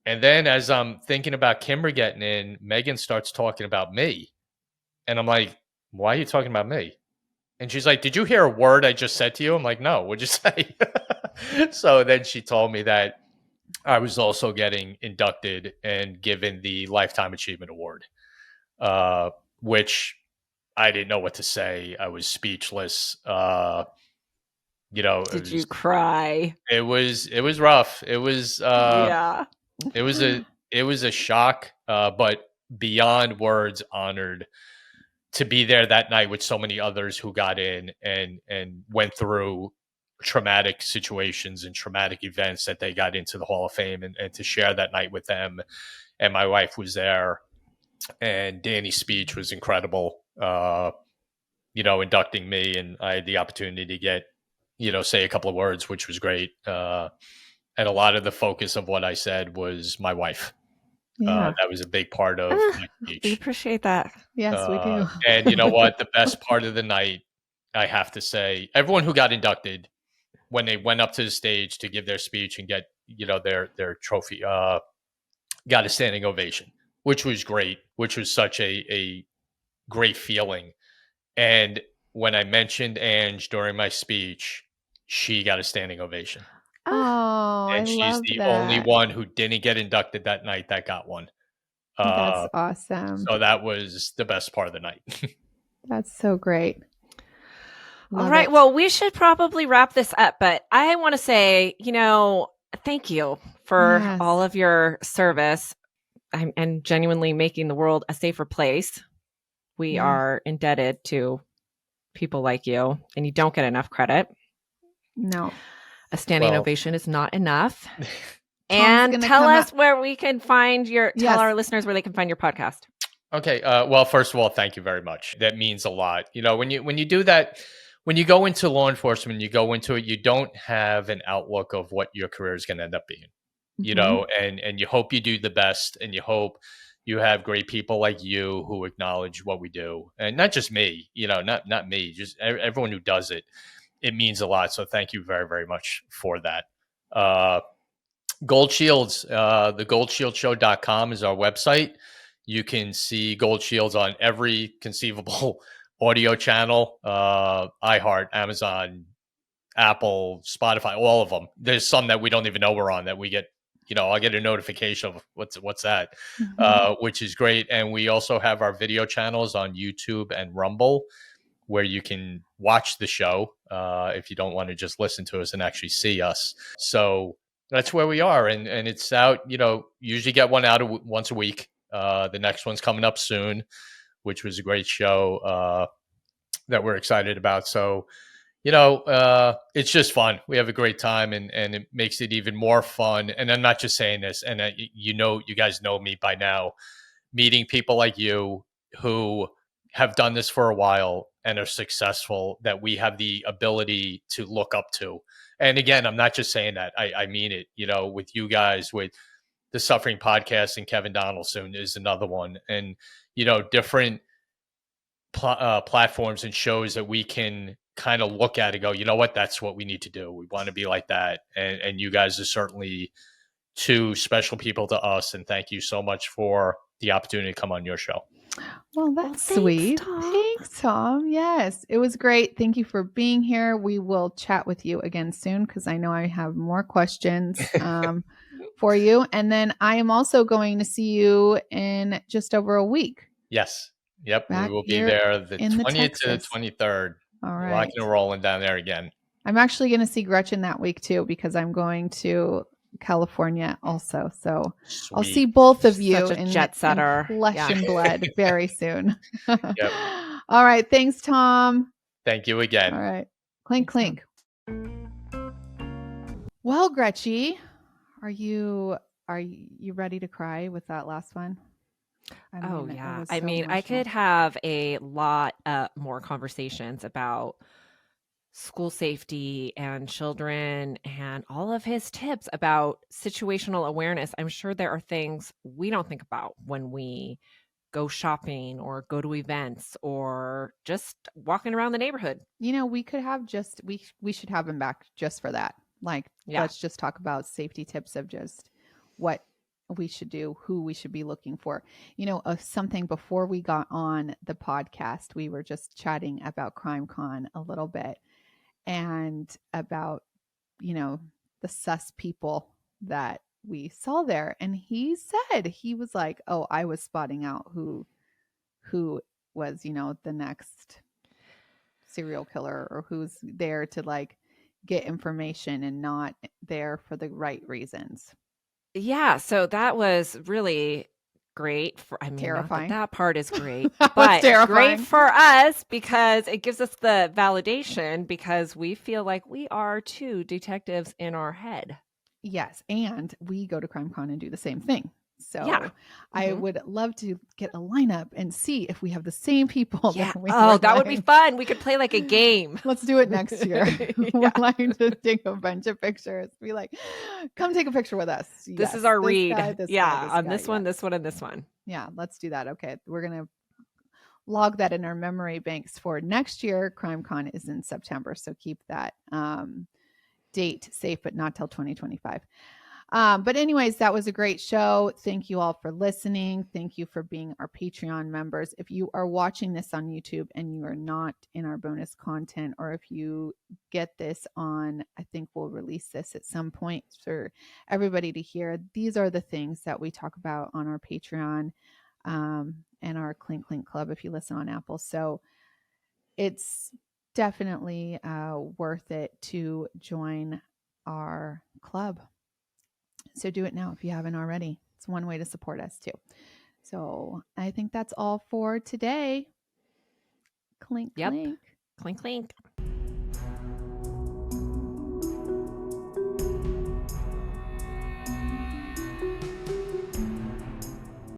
And then as I'm thinking about Kimber getting in, Megan starts talking about me. And I'm like, why are you talking about me? And she's like, did you hear a word I just said to you? I'm like, no, what'd you say? So then she told me that I was also getting inducted and given the Lifetime Achievement Award, which I didn't know what to say. I was speechless. Did you cry? It was rough. It was it was a shock, but beyond words honored to be there that night with so many others who got in and went through traumatic situations and traumatic events that they got into the Hall of Fame, and to share that night with them. And my wife was there, and Danny's speech was incredible. Inducting me, and I had the opportunity to get, say a couple of words, which was great. And a lot of the focus of what I said was my wife. Yeah. That was a big part of my We speech. appreciate that. Yes, we do. And you know what? The best part of the night, I have to say, everyone who got inducted, when they went up to the stage to give their speech and get, their trophy, got a standing ovation, which was great, which was such a great feeling. And when I mentioned Ange during my speech, she got a standing ovation. Oh, I And she's love the only that. one who didn't get inducted that night that got one. That's awesome. So that was the best part of the night. That's so great. All Love right. it. Well, we should probably wrap this up, but I want to say, thank you for Yes. all of your service and genuinely making the world a safer place. We Yeah. are indebted to people like you, and you don't get enough credit. No. A standing ovation is not enough. Tom's And tell come us where we can find tell Yes. our listeners where they can find your podcast. Okay. Well, first of all, thank you very much. That means a lot. When you do that, when you go into law enforcement, you go into it, you don't have an outlook of what your career is going to end up being, and you hope you do the best, and you hope you have great people like you who acknowledge what we do, and not just me, not me, just everyone who does it. It means a lot. So thank you very, very much for that. Gold Shields, the goldshieldshow.com is our website. You can see Gold Shields on every conceivable audio channel, iHeart, Amazon, Apple, Spotify, all of them. There's some that we don't even know we're on that we get, I'll get a notification of what's that, which is great. And we also have our video channels on YouTube and Rumble, where you can watch the show if you don't want to just listen to us and actually see us. So that's where we are. And it's out, usually get one out once a week. The next one's coming up soon, which was a great show that we're excited about. So, it's just fun. We have a great time, and it makes it even more fun. And I'm not just saying this, and you guys know me by now, meeting people like you who have done this for a while and are successful, that we have the ability to look up to. And again, I'm not just saying that. I mean it, with you guys, with the Suffering Podcast, and Kevin Donaldson is another one. And, different platforms and shows that we can kind of look at and go, you know what, that's what we need to do. We want to be like that. And you guys are certainly two special people to us. And thank you so much for the opportunity to come on your show. Well, that's sweet. Thanks, Tom. Yes, it was great. Thank you for being here. We will chat with you again soon, because I know I have more questions for you. And then I am also going to see you in just over a week. Yes. Yep. Back we will be here there the in the 20th to the Texas. 23rd. All right. Rocking and rolling down there again. I'm actually going to see Gretchen that week too, because I'm going to California also. So Sweet. I'll see both of you Such a jet setter. in flesh and blood very soon. Yep. All right. Thanks, Tom. Thank you again. All right. Clink, clink. Well, Gretchen, are you ready to cry with that last one? Yeah. I could have a lot more conversations about school safety and children and all of his tips about situational awareness. I'm sure there are things we don't think about when we go shopping or go to events or just walking around the neighborhood. We could have we should have him back just for that. Let's just talk about safety tips of just what we should do, who we should be looking for. Something before we got on the podcast, we were just chatting about CrimeCon a little bit, and about, the sus people that we saw there. And he said, he was like, oh, I was spotting out who was, the next serial killer, or who's there to get information and not there for the right reasons. Yeah. So that was really great for, I mean, not that Terrifying. that part is great, That was but terrifying. great for us because it gives us the validation because we feel like we are too detectives in our head. Yes, and we go to CrimeCon and do the same thing. So Yeah. I Mhm. would love to get a lineup and see if we have the same people Yeah. that we Oh, were that would be like, fun. We could play like a game. let's do it next year. We're Yeah. like to take a bunch of pictures. Be like, come take a picture with us. This Yes, is our this read. guy, this Yeah. guy, this On guy. this one, Yes. this one, and this one. Yeah, let's do that. Okay. We're going to log that in our memory banks for next year. CrimeCon is in September. So keep that date safe, but not till 2025. But anyways, that was a great show. Thank you all for listening. Thank you for being our Patreon members. If you are watching this on YouTube and you are not in our bonus content, or if you get this on, I think we'll release this at some point for everybody to hear. These are the things that we talk about on our Patreon and our Clink Clink Club if you listen on Apple. So it's definitely worth it to join our club. So do it now if you haven't already. It's one way to support us too. So I think that's all for today. Clink, Yep. clink. Clink, clink.